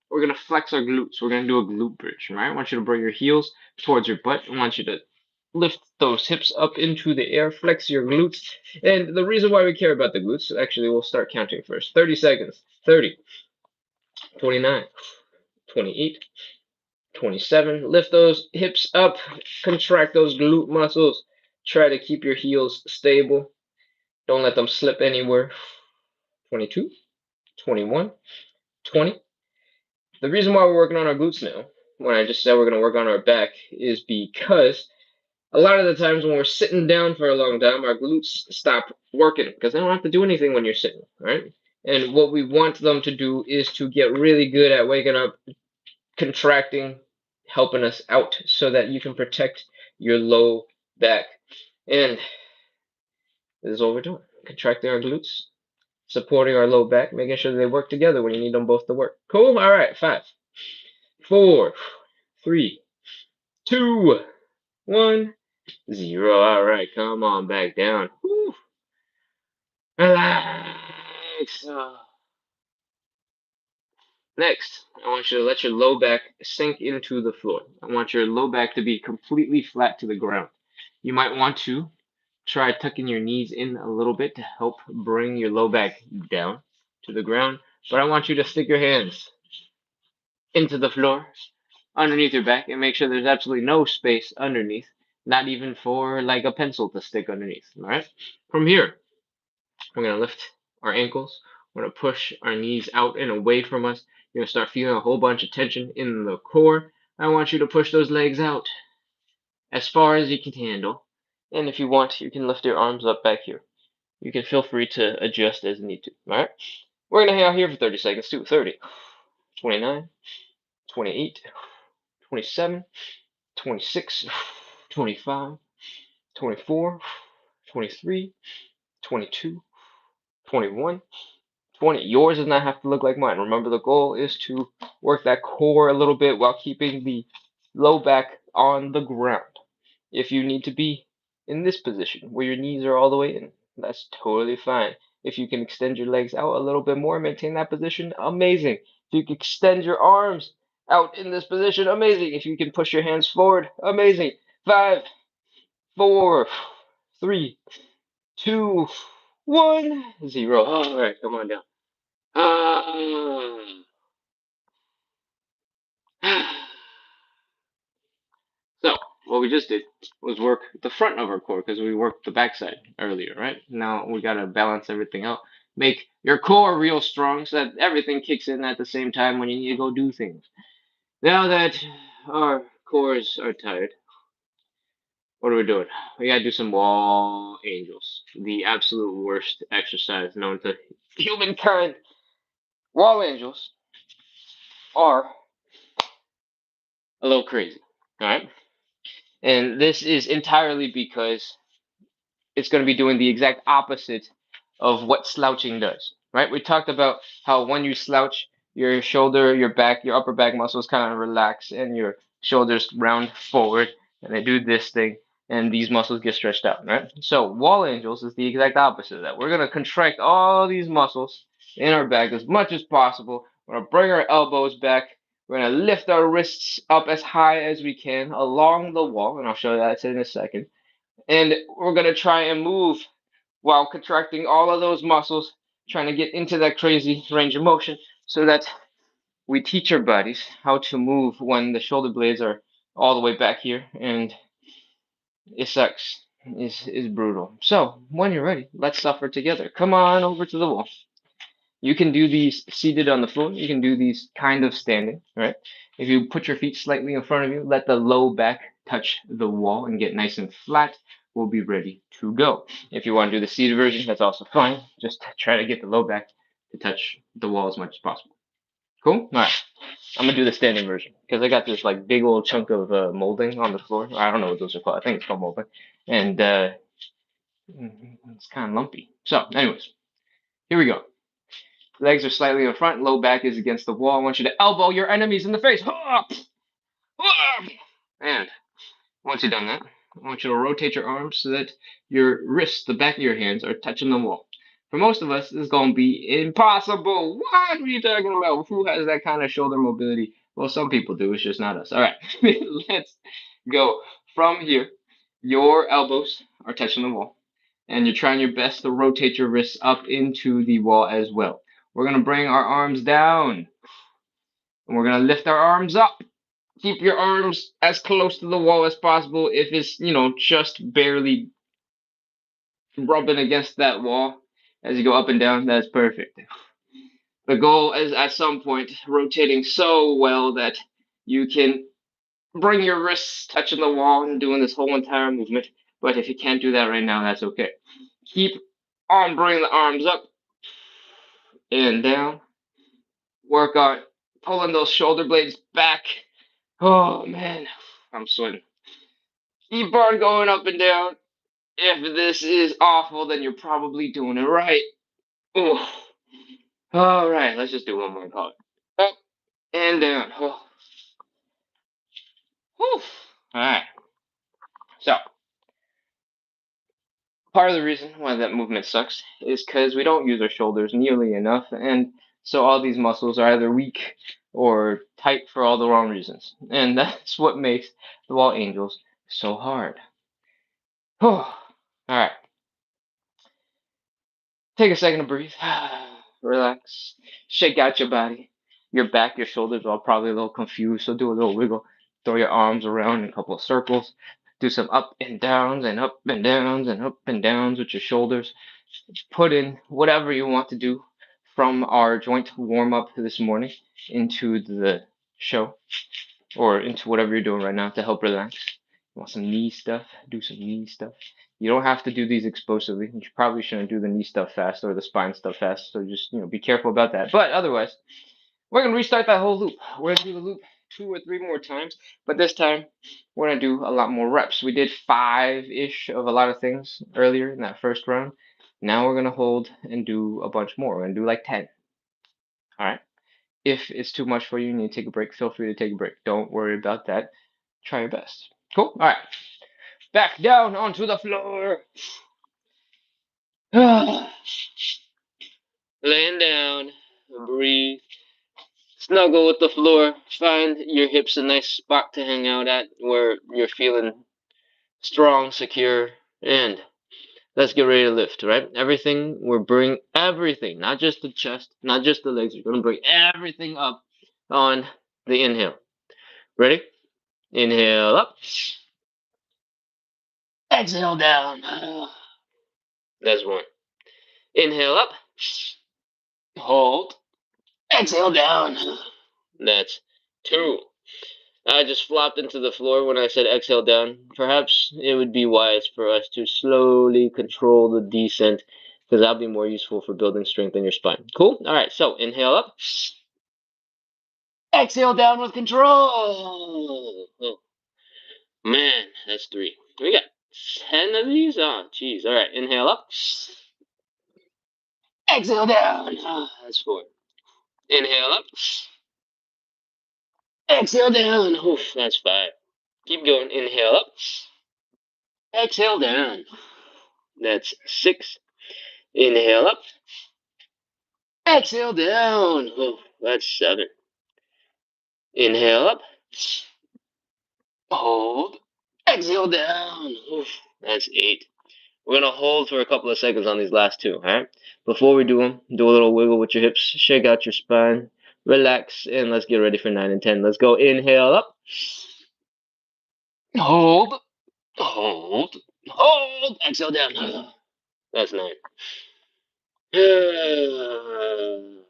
we're going to flex our glutes. We're going to do a glute bridge, right? I want you to bring your heels towards your butt. I want you to lift those hips up into the air, flex your glutes. And the reason why we care about the glutes, actually, we'll start counting first. 30 seconds. 30, 29, 28, 27. Lift those hips up, contract those glute muscles. Try to keep your heels stable. Don't let them slip anywhere. 22, 21, 20. The reason why we're working on our glutes now, when I just said we're going to work on our back, is because a lot of the times when we're sitting down for a long time, our glutes stop working because they don't have to do anything when you're sitting, right? And what we want them to do is to get really good at waking up, contracting, helping us out so that you can protect your low back. And this is what we're doing. Contracting our glutes, supporting our low back, making sure they work together when you need them both to work. Cool? All right, 5, 4, 3, 2, 1, 0. All right, come on back down. Whew. Relax. Next, I want you to let your low back sink into the floor. I want your low back to be completely flat to the ground. You might want to try tucking your knees in a little bit to help bring your low back down to the ground. But I want you to stick your hands into the floor underneath your back and make sure there's absolutely no space underneath, not even for like a pencil to stick underneath. All right. From here, we're going to lift our ankles. We're going to push our knees out and away from us. You're going to start feeling a whole bunch of tension in the core. I want you to push those legs out as far as you can handle. And if you want, you can lift your arms up back here. You can feel free to adjust as you need to. All right. We're going to hang out here for 30 seconds too. 30, 29, 28, 27, 26, 25, 24, 23, 22, 21, 20. Yours does not have to look like mine. Remember, the goal is to work that core a little bit while keeping the low back on the ground. If you need to be in this position where your knees are all the way in, that's totally fine. If you can extend your legs out a little bit more, maintain that position, amazing. If you can extend your arms out in this position, amazing. If you can push your hands forward, amazing. 5, 4, 3, 2, 1, 0. All right, come on down. So, what we we just did was work the front of our core because we worked the backside earlier, right? Now we gotta balance everything out. Make your core real strong so that everything kicks in at the same time when you need to go do things. Now that our cores are tired, what are we doing? We gotta do some wall angels. The absolute worst exercise known to humankind. Wall angels are a little crazy, alright? And this is entirely because it's going to be doing the exact opposite of what slouching does, right? We talked about how when you slouch, your shoulder, your back, your upper back muscles kind of relax and your shoulders round forward and they do this thing and these muscles get stretched out, right? So wall angels is the exact opposite of that. We're going to contract all these muscles in our back as much as possible. We're going to bring our elbows back. We're going to lift our wrists up as high as we can along the wall, and I'll show you that in a second. And we're going to try and move while contracting all of those muscles, trying to get into that crazy range of motion so that we teach our bodies how to move when the shoulder blades are all the way back here, and it sucks. Is brutal. So when you're ready, let's suffer together. Come on over to the wall. You can do these seated on the floor. You can do these kind of standing, right? If you put your feet slightly in front of you, let the low back touch the wall and get nice and flat, we'll be ready to go. If you want to do the seated version, that's also fine. Just try to get the low back to touch the wall as much as possible. Cool? All right. I'm gonna do the standing version because I got this like big old chunk of molding on the floor. I don't know what those are called. I think it's called molding, and it's kind of lumpy. So, anyways, here we go. Legs are slightly in front, low back is against the wall. I want you to elbow your enemies in the face. And once you've done that, I want you to rotate your arms so that your wrists, the back of your hands, are touching the wall. For most of us, this is going to be impossible. What are you talking about? Who has that kind of shoulder mobility? Well, some people do. It's just not us. All right, let's go. From here, your elbows are touching the wall, and you're trying your best to rotate your wrists up into the wall as well. We're going to bring our arms down, and we're going to lift our arms up. Keep your arms as close to the wall as possible. If it's, just barely rubbing against that wall as you go up and down, that's perfect. The goal is at some point rotating so well that you can bring your wrists touching the wall and doing this whole entire movement. But if you can't do that right now, that's okay. Keep on bringing the arms up and down. Work on pulling those shoulder blades back. Oh man, I'm sweating. Keep on going up and down. If this is awful, then you're probably doing it right. Ooh. All right, let's just do one more call. Up and down. Oh. Whew. All right. So, part of the reason why that movement sucks is because we don't use our shoulders nearly enough, and so all these muscles are either weak or tight for all the wrong reasons. And that's what makes the wall angels so hard. All right. Take a second to breathe. Relax. Shake out your body. Your back, your shoulders are probably a little confused, so do a little wiggle. Throw your arms around in a couple of circles. Do some up and downs and up and downs and up and downs with your shoulders. Put in whatever you want to do from our joint warm up this morning into the show or into whatever you're doing right now to help relax. You want some knee stuff? Do some knee stuff. You don't have to do these explosively. You probably shouldn't do the knee stuff fast or the spine stuff fast. So just be careful about that. But otherwise, we're gonna restart that whole loop. We're gonna do the loop 2 or 3 more times, but this time we're gonna do a lot more reps. We did 5-ish of a lot of things earlier in that first round. Now we're gonna hold and do a bunch more. We're gonna do like 10. All right. If it's too much for you, you need to take a break, feel free to take a break. Don't worry about that. Try your best. Cool? All right. Back down onto the floor. Laying down. Breathe. Snuggle with the floor. Find your hips a nice spot to hang out at where you're feeling strong, secure, and let's get ready to lift, right? Everything, we're bringing everything, not just the chest, not just the legs. We're going to bring everything up on the inhale. Ready? Inhale up. Exhale down. That's one. Inhale up. Hold. Exhale down. That's two. I just flopped into the floor when I said exhale down. Perhaps it would be wise for us to slowly control the descent, because that'll be more useful for building strength in your spine. Cool? All right, so inhale up. Exhale down with control. Oh, man, that's three. We got 10 of these? Oh, jeez. All right, inhale up. Exhale down. Oh, that's four. Inhale up. Exhale down. Oof, that's five. Keep going. Inhale up. Exhale down. That's six. Inhale up. Exhale down. Oof, that's seven. Inhale up. Hold. Exhale down. Oof, that's eight. We're going to hold for a couple of seconds on these last two, alright? Before we do them, do a little wiggle with your hips, shake out your spine, relax, and let's get ready for 9 and 10. Let's go. Inhale up. Hold. Hold. Hold. Exhale down. That's 9.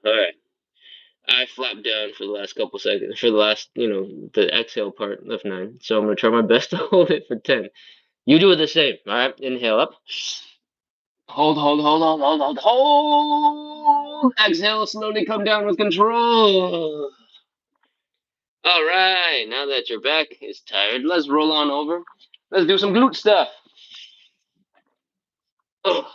Alright. I flopped down for the last couple seconds, for the last, the exhale part of 9. So I'm going to try my best to hold it for 10. You do it the same, alright? Inhale up. Hold, hold, hold, hold, hold, hold, hold. Exhale, slowly come down with control. All right, now that your back is tired, let's roll on over. Let's do some glute stuff. Oh.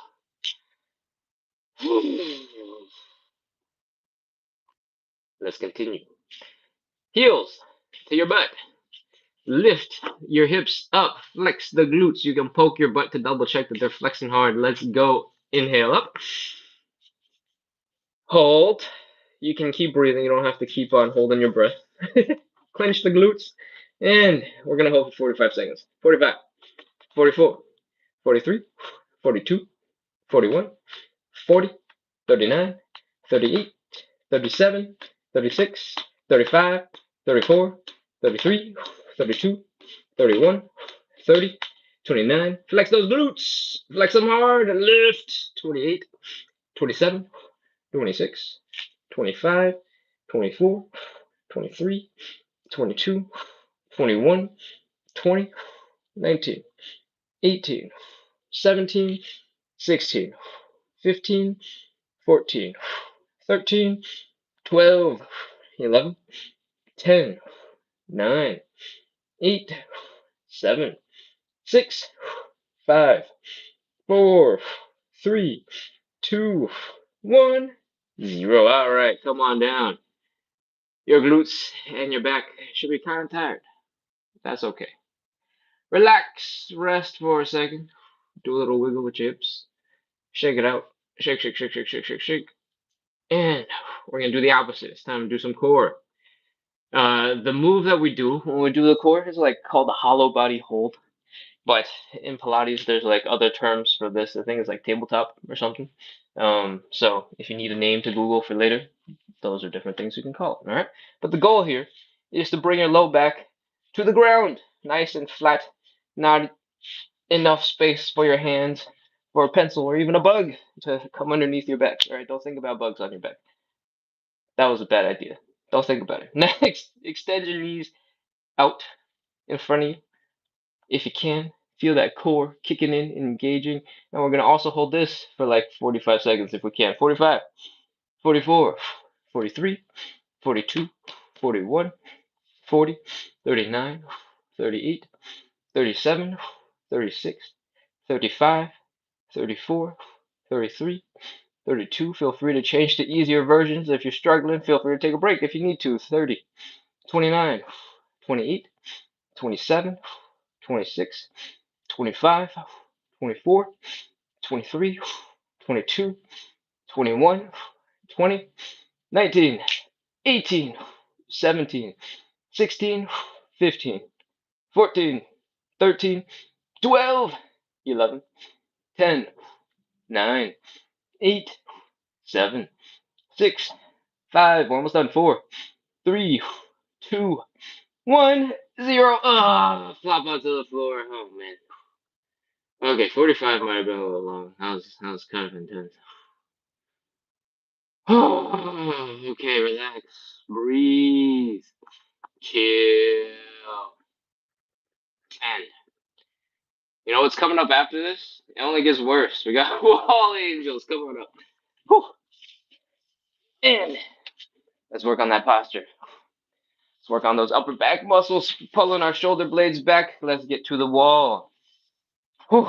Let's continue. Heels to your butt. Lift your hips up. Flex the glutes. You can poke your butt to double check that they're flexing hard. Let's go. Inhale up. Hold. You can keep breathing. You don't have to keep on holding your breath. Clench the glutes. And we're going to hold for 45 seconds. 45, 44, 43, 42, 41, 40, 39, 38, 37, 36, 35, 34, 33, 32, 31, 30, 29. Flex those glutes. Flex them hard and lift. 28, 27, 26, 25, 24, 23, 22, 21, 20, 19, 18, 17, 16, 15, 14, 13, 12, 11, 10, 9, 8, 7, 6, 5, 4, 3, 2, 1, 0. All right, come on down. Your glutes and your back should be kind of tired. That's okay. Relax, rest for a second. Do a little wiggle with your hips. Shake it out. Shake, shake, shake, shake, shake, shake, shake. And we're going to do the opposite. It's time to do some core. The move that we do when we do the core is like called the hollow body hold. But in Pilates, there's like other terms for this. I think it's like tabletop or something. So if you need a name to Google for later, those are different things you can call it. All right. But the goal here is to bring your low back to the ground, nice and flat, not enough space for your hands, for a pencil, or even a bug to come underneath your back. All right. Don't think about bugs on your back. That was a bad idea. Don't think about it. Next, extend your knees out in front of you if you can. Feel that core kicking in and engaging. And we're going to also hold this for like 45 seconds if we can. 45, 44, 43, 42, 41, 40, 39, 38, 37, 36, 35, 34, 33, 32. Feel free to change to easier versions. If you're struggling, feel free to take a break if you need to. 30, 29, 28, 27, 26, 25, 24, 23, 22, 21, 20, 19, 18, 17, 16, 15, 14, 13, 12, 11, 10, 9, 8, 7, 6, 5, we're almost done, 4, 3, 2, 1, 0. Ah, flop onto the floor. Oh, man. Okay, 45 might have been a little long. That was kind of intense. Okay, relax. Breathe. Chill. And you know what's coming up after this? It only gets worse. We got wall angels coming up. Whew. And let's work on that posture. Let's work on those upper back muscles, pulling our shoulder blades back. Let's get to the wall. Whew.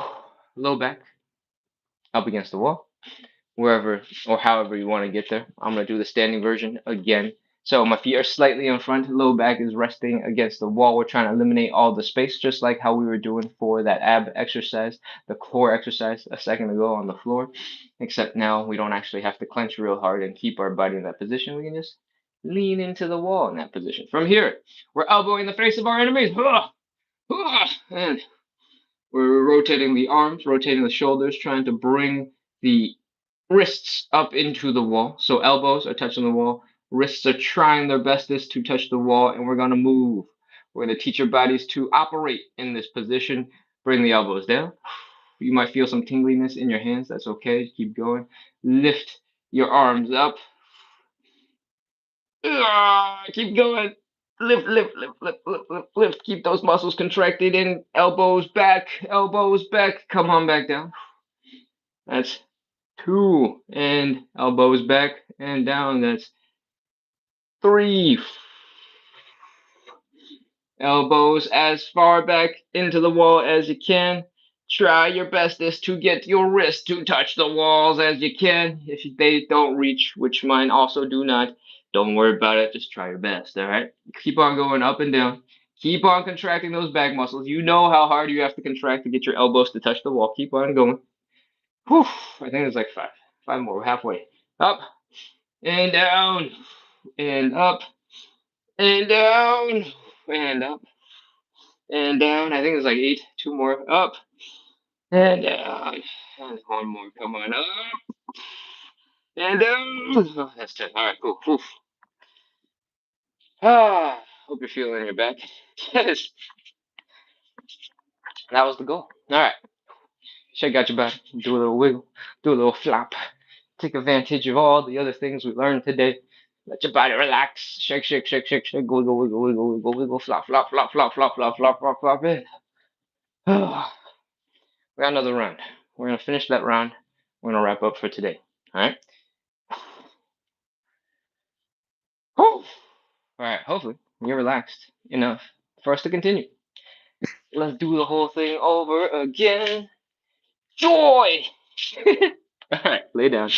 Low back, up against the wall, wherever or however you want to get there. I'm going to do the standing version again. So my feet are slightly in front, low back is resting against the wall. We're trying to eliminate all the space, just like how we were doing for that ab exercise, the core exercise a second ago on the floor. Except now we don't actually have to clench real hard and keep our body in that position. We can just lean into the wall in that position. From here, we're elbowing the face of our enemies. And we're rotating the arms, rotating the shoulders, trying to bring the wrists up into the wall. So elbows are touching the wall. Wrists are trying their bestest to touch the wall, and we're going to move. We're going to teach our bodies to operate in this position. Bring the elbows down. You might feel some tingliness in your hands. That's okay. Keep going. Lift your arms up. Keep going. Lift, lift, lift, lift, lift, lift, lift. Keep those muscles contracted in. Elbows back, elbows back. Come on back down. That's 2. And elbows back and down. That's 3. Elbows as far back into the wall as you can. Try your bestest to get your wrist to touch the walls as you can. If they don't reach, which mine also do not, don't worry about it. Just try your best, all right? Keep on going up and down. Keep on contracting those back muscles. You know how hard you have to contract to get your elbows to touch the wall. Keep on going. Whew, I think it's like 5. 5 more. We're halfway. Up and down and up and down and up and down. I think it's like 8. 2 more. Up and down. And 1 more. Come on. Up and down. Oh, that's 10. All right, cool. Oof. Hope you're feeling your back. Yes. That was the goal. All right. Shake out your body. Do a little wiggle. Do a little flop. Take advantage of all the other things we learned today. Let your body relax. Shake, shake, shake, shake, shake. Wiggle, wiggle, wiggle, wiggle, wiggle. Flop, flop, flop, flop, flop, flop, flop, flop, flop. In. We got another round. We're gonna finish that round. We're gonna wrap up for today. All right. All right. Hopefully you're relaxed enough for us to continue. Let's do the whole thing over again. Joy. All right. Lay down.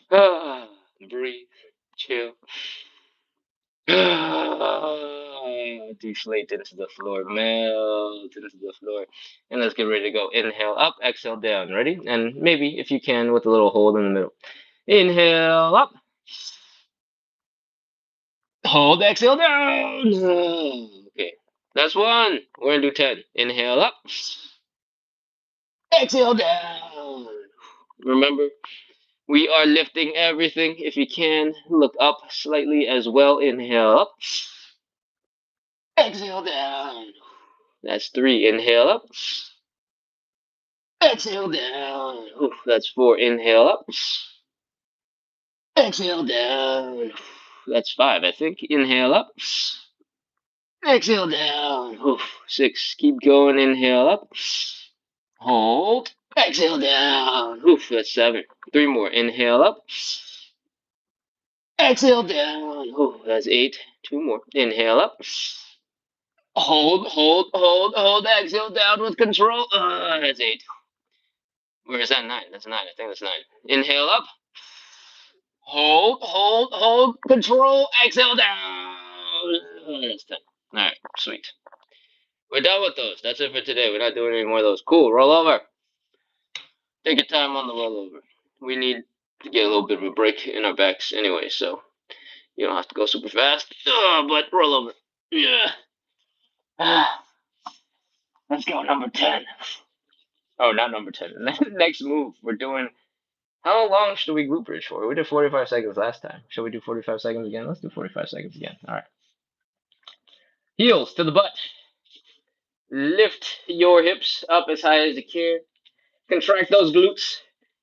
Breathe. Chill. Deflate into the floor, melt into the floor, and let's get ready to go. Inhale up, exhale down. Ready? And maybe if you can, with a little hold in the middle. Inhale up, hold, exhale down. Okay, that's 1. We're gonna do 10. Inhale up, exhale down. Remember, we are lifting everything. If you can, look up slightly as well. Inhale up, exhale down. That's 3. Inhale up. Exhale down. Oof, that's 4. Inhale up. Exhale down. That's 5, I think. Inhale up. Exhale down. Oof, 6. Keep going. Inhale up. Hold. Exhale down. Oof, that's 7. 3 more. Inhale up. Exhale down. Oof, that's 8. 2 more. Inhale up. Hold, hold, hold, hold. Exhale down with control. That's 8. Where is that? 9. That's 9. I think that's 9. Inhale up. Hold, hold, hold. Control. Exhale down. That's 10. All right, sweet. We're done with those. That's it for today. We're not doing any more of those. Cool. Roll over. Take your time on the rollover. We need to get a little bit of a break in our backs anyway, so you don't have to go super fast. But roll over. Yeah. Let's go number 10. Oh, not number 10. Next move. We're doing. How long should we glute bridge for? We did 45 seconds last time. Should we do 45 seconds again? Let's do 45 seconds again. All right. Heels to the butt. Lift your hips up as high as you can. Contract those glutes.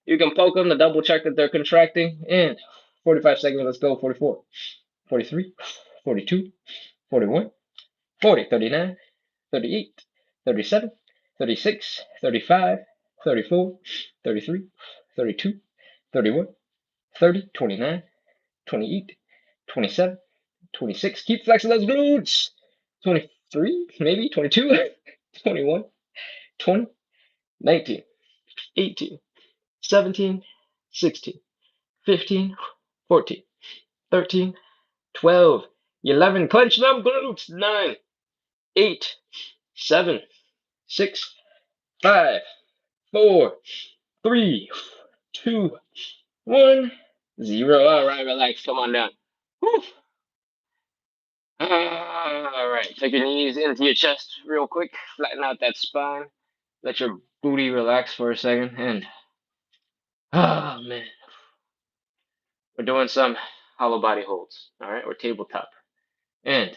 You can poke them to double check that they're contracting. And 45 seconds, let's go. 44, 43, 42, 41, 40, 39, 38, 37, 36, 35, 34, 33, 32, 31, 30, 29, 28, 27, 26. Keep flexing those glutes. 23, maybe 22, 21, 20, 19, 18, 17, 16, 15, 14, 13, 12, 11. Clench them glutes. 9, 8, 7, 6, 5, 4, 3, 2, 1, 0. All right, relax. Come on down. Whew. All right, take your knees into your chest real quick. Flatten out that spine. Let your booty relax for a second. And, oh man, we're doing some hollow body holds. All right, or tabletop. And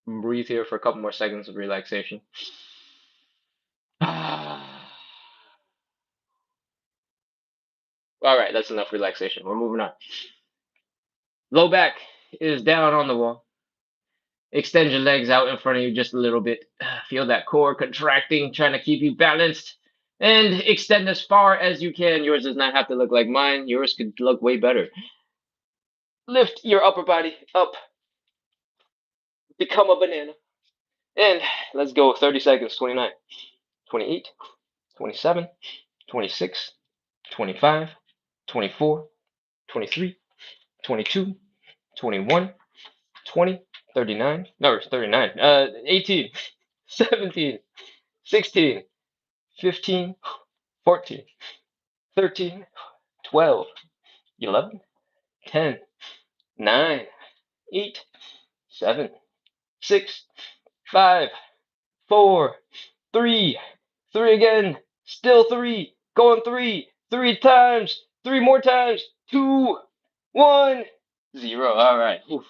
breathe here for a couple more seconds of relaxation. All right, that's enough relaxation. We're moving on. Low back is down on the wall. Extend your legs out in front of you just a little bit. Feel that core contracting, trying to keep you balanced. And extend as far as you can. Yours does not have to look like mine. Yours could look way better. Lift your upper body up. Become a banana. And let's go. 30 seconds. 29, 28, 27, 26, 25, 24, 23, 22, 21, 20, 39, no, 39, 18, 17, 16, 15, 14, 13, 12, 11, 10, 9, 8, 7, 6, 5, 4, 3, 3 again, still 3, going 3, 3 times, 3 more times, 2, 1, 0. All right. Oof.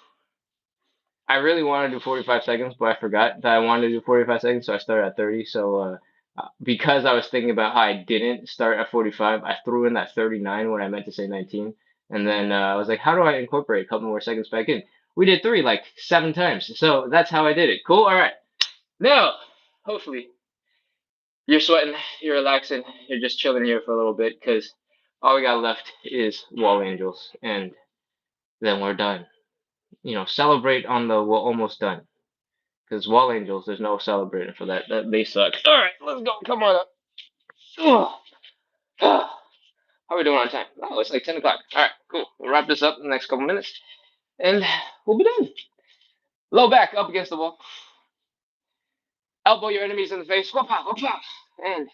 I really wanted to do 45 seconds, but I forgot that I wanted to do 45 seconds, so I started at 30. So because I was thinking about how I didn't start at 45, I threw in that 39 when I meant to say 19. And then I was like, how do I incorporate a couple more seconds back in? We did 3 like 7 times. So that's how I did it. Cool? All right. Now, hopefully, you're sweating, you're relaxing, you're just chilling here for a little bit because all we got left is wall angels. And then we're done. You know, celebrate on the we're almost done. Because wall angels, there's no celebrating for that. They suck. All right, let's go. Come on up. Ugh. How are we doing on time? Oh, it's like 10 o'clock. All right, cool. We'll wrap this up in the next couple minutes, and we'll be done. Low back up against the wall. Elbow your enemies in the face. Whoop, whoop, whoop. And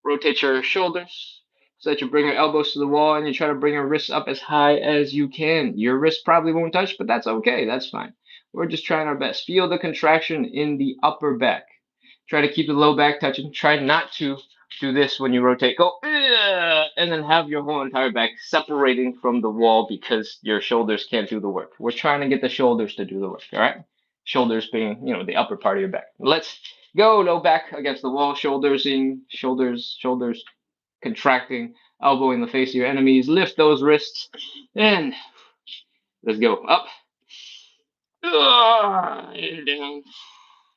rotate your shoulders so that you bring your elbows to the wall and you try to bring your wrists up as high as you can. Your wrist probably won't touch, but that's okay. That's fine. We're just trying our best. Feel the contraction in the upper back. Try to keep the low back touching. Try not to do this when you rotate. Go, and then have your whole entire back separating from the wall because your shoulders can't do the work. We're trying to get the shoulders to do the work, all right? Shoulders being, the upper part of your back. Let's go. Low back against the wall. Shoulders in, shoulders contracting. Elbow in the face of your enemies. Lift those wrists. And let's go. Up. And down.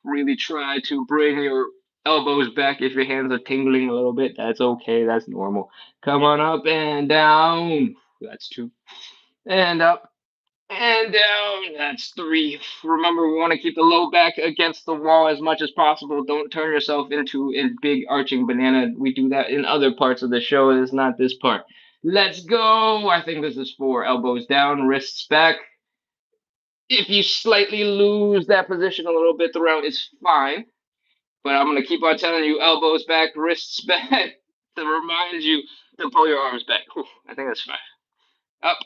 Really try to bring your elbows back. If your hands are tingling a little bit, that's okay. That's normal. Come on up and down. That's 2. And up and down. That's 3. Remember, we want to keep the low back against the wall as much as possible. Don't turn yourself into a big arching banana. We do that in other parts of the show. It's not this part. Let's go. I think this is 4. Elbows down, wrists back. If you slightly lose that position a little bit throughout, it's fine. But I'm going to keep on telling you elbows back, wrists back to remind you to pull your arms back. Whew, I think that's 5. Up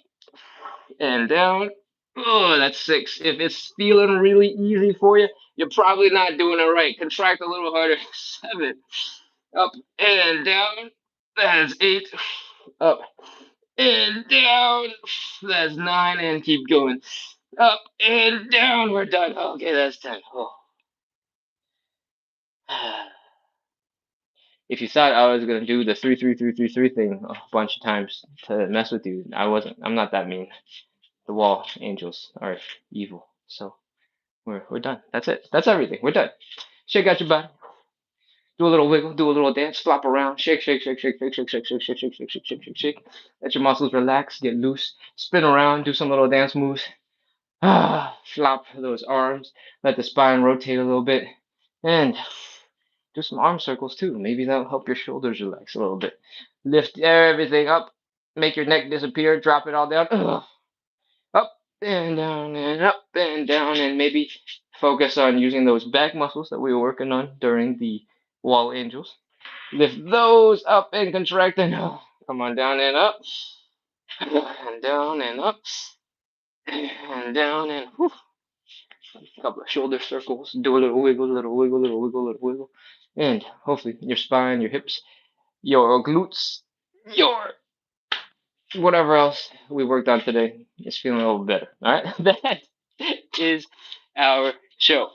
and down. Oh, that's 6. If it's feeling really easy for you, you're probably not doing it right. Contract a little harder. 7. Up and down. That's 8. Up and down. That's 9. And keep going. Up and down. We're done. Okay, that's 10. Oh. If you thought I was gonna do the 3-3-3-3-3 thing a bunch of times to mess with you, I wasn't. I'm not that mean. The wall angels are evil. So we're done. That's it. That's everything. We're done. Shake out your body. Do a little wiggle. Do a little dance. Flop around. Shake, shake, shake, shake, shake, shake, shake, shake, shake, shake, shake, shake, shake, shake, shake. Let your muscles relax. Get loose. Spin around. Do some little dance moves. Flop those arms. Let the spine rotate a little bit. And do some arm circles too. Maybe that'll help your shoulders relax a little bit. Lift everything up. Make your neck disappear. Drop it all down. Up and down and up and down. And maybe focus on using those back muscles that we were working on during the wall angels. Lift those up and contract and come on down and up. And down and up. And down and whew. A couple of shoulder circles. Do a little wiggle, little wiggle, little wiggle, little wiggle. And hopefully your spine, your hips, your glutes, your whatever else we worked on today is feeling a little better. All right, that is our show.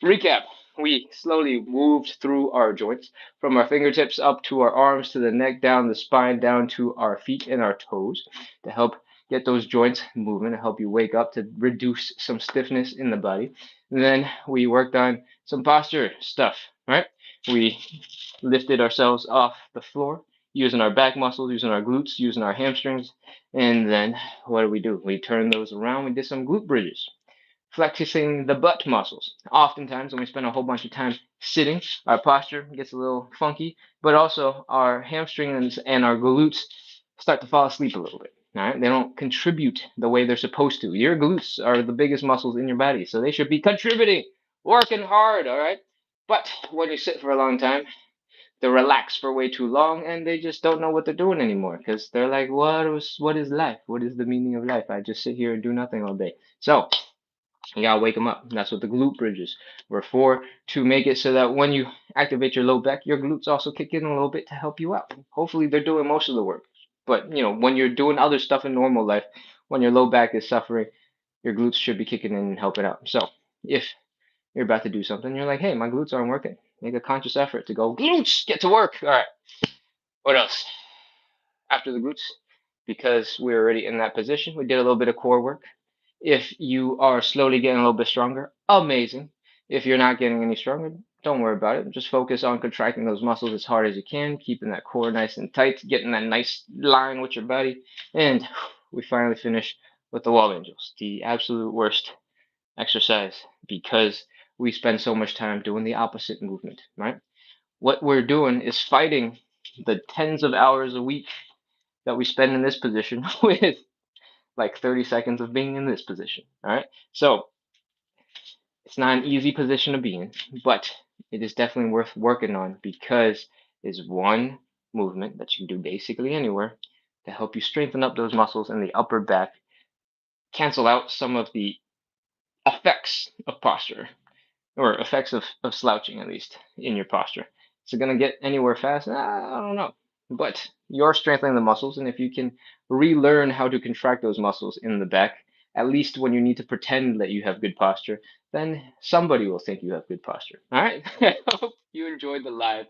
Recap. We slowly moved through our joints from our fingertips up to our arms to the neck, down the spine, down to our feet and our toes to help get those joints moving, to help you wake up, to reduce some stiffness in the body. And then we worked on some posture stuff, right? We lifted ourselves off the floor using our back muscles, using our glutes, using our hamstrings. And then what do? We turned those around. We did some glute bridges, flexing the butt muscles. Oftentimes, when we spend a whole bunch of time sitting, our posture gets a little funky, but also our hamstrings and our glutes start to fall asleep a little bit. All right, they don't contribute the way they're supposed to. Your glutes are the biggest muscles in your body, so they should be contributing, working hard. All right, but when you sit for a long time, they relax for way too long and they just don't know what they're doing anymore because they're like, what is life? What is the meaning of life? I just sit here and do nothing all day. So you gotta wake them up. That's what the glute bridges were for, to make it so that when you activate your low back, your glutes also kick in a little bit to help you out. Hopefully they're doing most of the work. But when you're doing other stuff in normal life, when your low back is suffering, your glutes should be kicking in and helping out. So if you're about to do something, you're like, hey, my glutes aren't working. Make a conscious effort to go, glutes, get to work. All right. What else? After the glutes, because we're already in that position, we did a little bit of core work. If you are slowly getting a little bit stronger, amazing. If you're not getting any stronger, don't worry about it. Just focus on contracting those muscles as hard as you can, keeping that core nice and tight, getting that nice line with your body. And we finally finish with the wall angels, the absolute worst exercise because we spend so much time doing the opposite movement, right? What we're doing is fighting the tens of hours a week that we spend in this position with like 30 seconds of being in this position. All right. So it's not an easy position to be in, but it is definitely worth working on because it's one movement that you can do basically anywhere to help you strengthen up those muscles in the upper back, cancel out some of the effects of posture or effects of slouching, at least in your posture. Is it going to get anywhere fast? I don't know. But you're strengthening the muscles, and if you can relearn how to contract those muscles in the back, at least when you need to pretend that you have good posture, then somebody will think you have good posture. All right? I hope you enjoyed the live.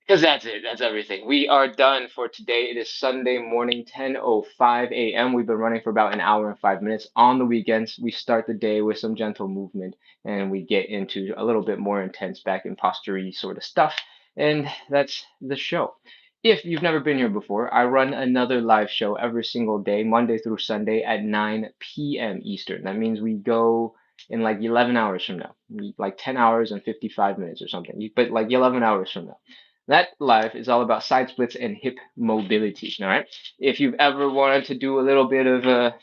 Because that's it. That's everything. We are done for today. It is Sunday morning, 10:05 a.m. We've been running for about an hour and 5 minutes. On the weekends, we start the day with some gentle movement and we get into a little bit more intense back and posture sort of stuff. And that's the show. If you've never been here before, I run another live show every single day, Monday through Sunday at 9 p.m. Eastern. That means we go in like 11 hours from now, like 10 hours and 55 minutes or something, but like 11 hours from now. That live is all about side splits and hip mobility. All right. If you've ever wanted to do a little bit of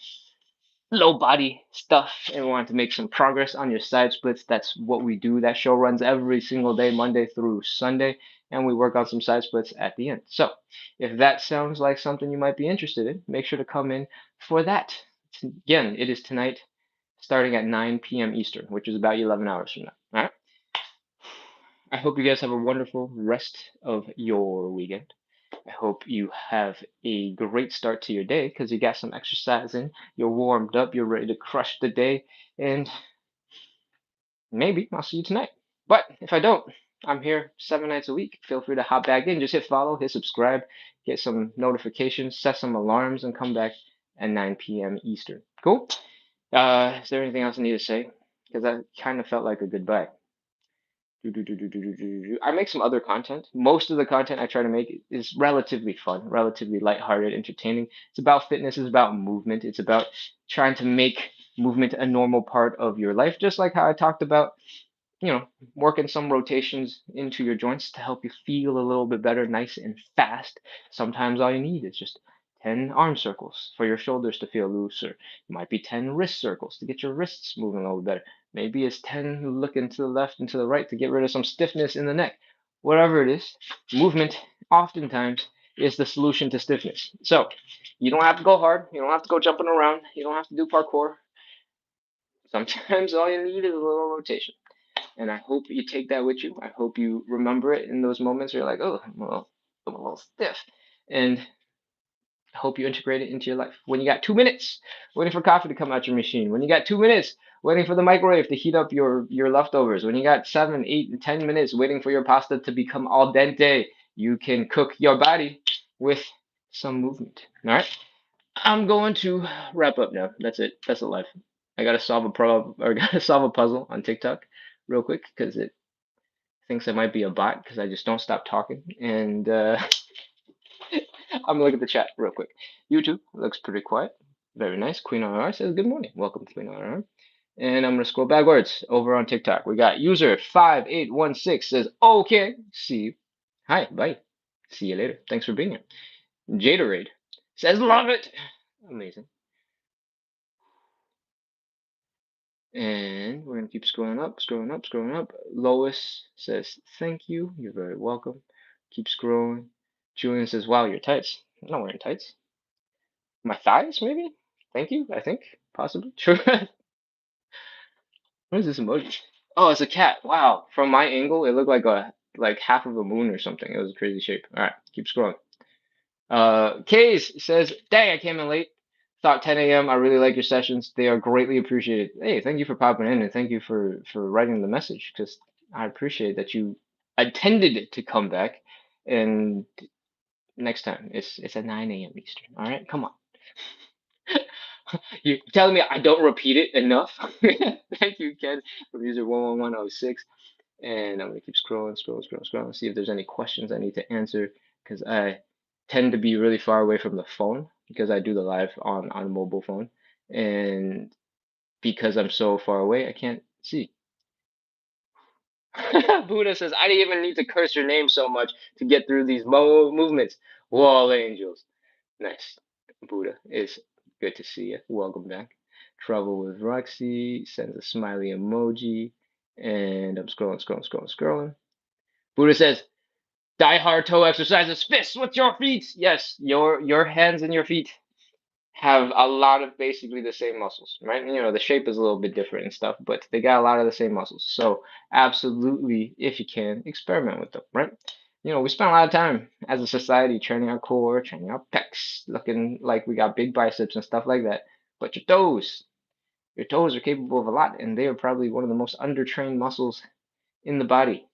low body stuff and want to make some progress on your side splits, that's what we do. That show runs every single day, Monday through Sunday, and we work on some side splits at the end. So if that sounds like something you might be interested in, make sure to come in for that. Again, it is tonight starting at 9 p.m. Eastern, which is about 11 hours from now. All right. I hope you guys have a wonderful rest of your weekend. I hope you have a great start to your day because you got some exercise in, you're warmed up, you're ready to crush the day, and maybe I'll see you tonight. But if I don't, I'm here 7 nights a week. Feel free to hop back in. Just hit follow, hit subscribe, get some notifications, set some alarms, and come back at 9 p.m. Eastern. Cool? Is there anything else I need to say? Because that kind of felt like a goodbye. I make some other content. Most of the content I try to make is relatively fun, relatively lighthearted, entertaining. It's about fitness, it's about movement, it's about trying to make movement a normal part of your life, just like how I talked about, you know, working some rotations into your joints to help you feel a little bit better, nice and fast. Sometimes all you need is just 10 arm circles for your shoulders to feel looser. It might be 10 wrist circles to get your wrists moving a little better. Maybe it's 10 looking to the left and to the right to get rid of some stiffness in the neck. Whatever it is, movement oftentimes is the solution to stiffness. So you don't have to go hard. You don't have to go jumping around. You don't have to do parkour. Sometimes all you need is a little rotation. And I hope you take that with you. I hope you remember it in those moments where you're like, oh, well, I'm a little stiff. And I hope you integrate it into your life. When you got 2 minutes waiting for coffee to come out your machine, when you got 2 minutes waiting for the microwave to heat up your leftovers, when you got 7, 8, and 10 minutes waiting for your pasta to become al dente, you can cook your body with some movement. All right. I'm going to wrap up now. That's it. That's a life. I gotta solve a problem or gotta solve a puzzle on TikTok real quick because it thinks I might be a bot because I just don't stop talking. And I'm gonna look at the chat real quick. YouTube looks pretty quiet. Very nice. Queen RR says good morning. Welcome, Queen RR. And I'm gonna scroll backwards over on TikTok. We got user 5816 says okay. See you. Hi, bye. See you later. Thanks for being here. Jaderade says love it. Amazing. And we're gonna keep scrolling up, scrolling up, scrolling up. Lois says, thank you. You're very welcome. Keep scrolling. Julian says, wow, your tights. I'm not wearing tights. My thighs, maybe? Thank you, I think. Possibly. Sure. What is this emoji? Oh, it's a cat. Wow. From my angle, it looked like half of a moon or something. It was a crazy shape. Alright, keep scrolling. Case says, dang, I came in late. Thought 10 a.m. I really like your sessions. They are greatly appreciated. Hey, thank you for popping in and thank you for writing the message because I appreciate that you intended to come back. And next time it's at 9 a.m. Eastern. All right, come on. You're telling me I don't repeat it enough? Thank you, Ken, from user 11106. And I'm gonna keep scrolling, scrolling, see if there's any questions I need to answer because I tend to be really far away from the phone because I do the live on a mobile phone, and because I'm so far away, I can't see. Buddha says, I didn't even need to curse your name so much to get through these movements. Wall angels. Nice. Buddha is good to see you. Welcome back. Trouble with Roxy sends a smiley emoji, and I'm scrolling. Buddha says, die hard toe exercises, fists with your feet. Yes, your hands and your feet have a lot of basically the same muscles, right? You know, the shape is a little bit different and stuff, but they got a lot of the same muscles. So absolutely, if you can, experiment with them, right? You know, we spend a lot of time as a society training our core, training our pecs, looking like we got big biceps and stuff like that. But your toes are capable of a lot, and they are probably one of the most undertrained muscles in the body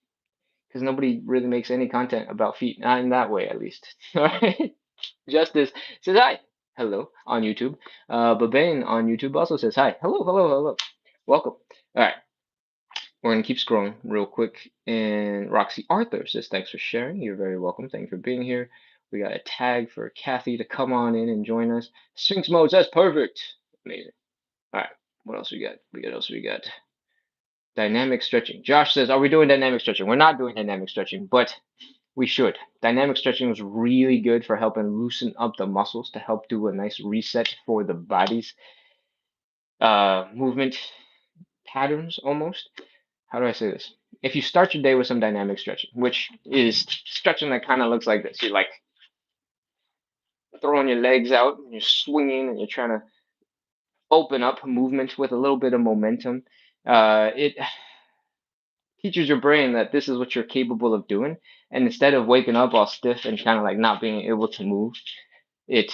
because nobody really makes any content about feet, not in that way at least. All right. Justice says hi. Hello on YouTube. Babane on YouTube also says hi. Hello. Welcome. All right. We're going to keep scrolling real quick. And Roxy Arthur says thanks for sharing. You're very welcome. Thank you for being here. We got a tag for Kathy to come on in and join us. Sphinx modes, that's perfect. Amazing. All right. What else we got? We got dynamic stretching. Josh says, are we doing dynamic stretching? We're not doing dynamic stretching, but we should. Dynamic stretching was really good for helping loosen up the muscles to help do a nice reset for the body's movement patterns almost. How do I say this? If you start your day with some dynamic stretching, which is stretching that kind of looks like this, you're like throwing your legs out, and you're swinging, and you're trying to open up movement with a little bit of momentum. It teaches your brain that this is what you're capable of doing. And instead of waking up all stiff and kind of like not being able to move, it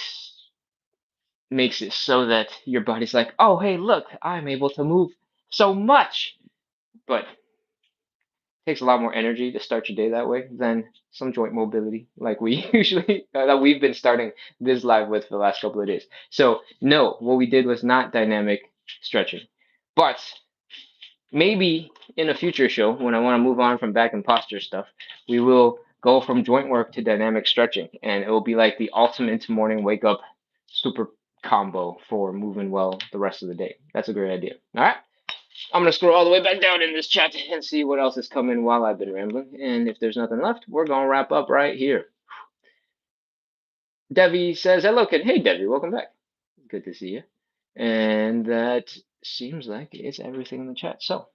makes it so that your body's like, oh, hey, look, I'm able to move so much. But takes a lot more energy to start your day that way than some joint mobility like we usually that we've been starting this live with for the last couple of days. So no, what we did was not dynamic stretching. But maybe in a future show, when I want to move on from back and posture stuff, we will go from joint work to dynamic stretching, and it will be like the ultimate morning wake up super combo for moving well the rest of the day. That's a great idea. All right. I'm gonna scroll all the way back down in this chat and see what else has come in while I've been rambling. And if there's nothing left, we're gonna wrap up right here. Devi says, "Hello, kid. Hey, Devi, welcome back. Good to see you." And that seems like it's everything in the chat. So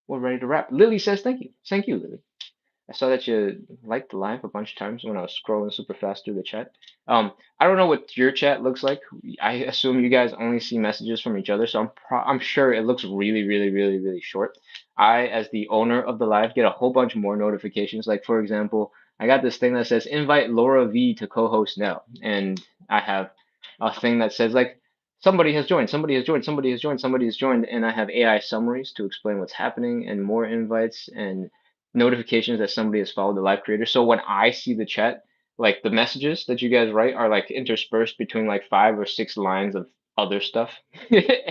we're ready to wrap. Lily says, "Thank you. Thank you, Lily. I saw that you liked the live a bunch of times when I was scrolling super fast through the chat. I don't know what your chat looks like. I assume you guys only see messages from each other, so I'm sure it looks really, really, really, really short. I, as the owner of the live, get a whole bunch more notifications. Like for example, I got this thing that says invite Laura V to co-host now, and I have a thing that says like somebody has joined, somebody has joined, somebody has joined, somebody has joined, and I have AI summaries to explain what's happening and more invites and notifications that somebody has followed the live creator. So when I see the chat, like the messages that you guys write are like interspersed between like 5 or 6 lines of other stuff.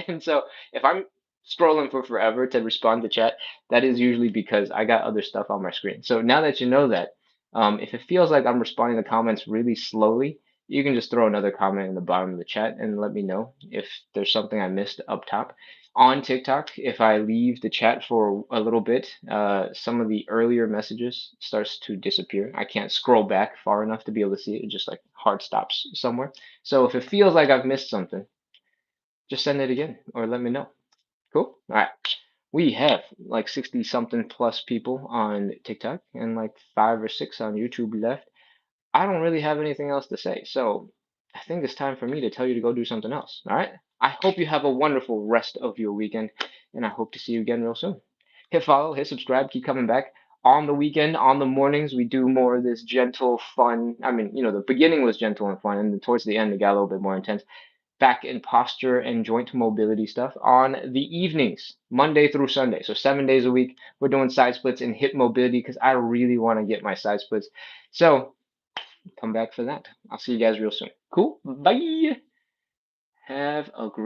And so if I'm scrolling for forever to respond to chat, that is usually because I got other stuff on my screen. So now that you know that, if it feels like I'm responding to comments really slowly, you can just throw another comment in the bottom of the chat and let me know if there's something I missed up top. On TikTok, if I leave the chat for a little bit, some of the earlier messages starts to disappear. I can't scroll back far enough to be able to see it. It just like hard stops somewhere. So if it feels like I've missed something, just send it again or let me know. Cool. All right. We have like 60 something plus people on TikTok and like 5 or 6 on YouTube left. I don't really have anything else to say. So I think it's time for me to tell you to go do something else. All right. I hope you have a wonderful rest of your weekend, and I hope to see you again real soon. Hit follow, hit subscribe, keep coming back. On the weekend, on the mornings, we do more of this gentle, fun. I mean, the beginning was gentle and fun, and then towards the end, it got a little bit more intense. Back in posture and joint mobility stuff on the evenings, Monday through Sunday. So 7 days a week, we're doing side splits and hip mobility because I really want to get my side splits. So come back for that. I'll see you guys real soon. Cool. Bye. Have a great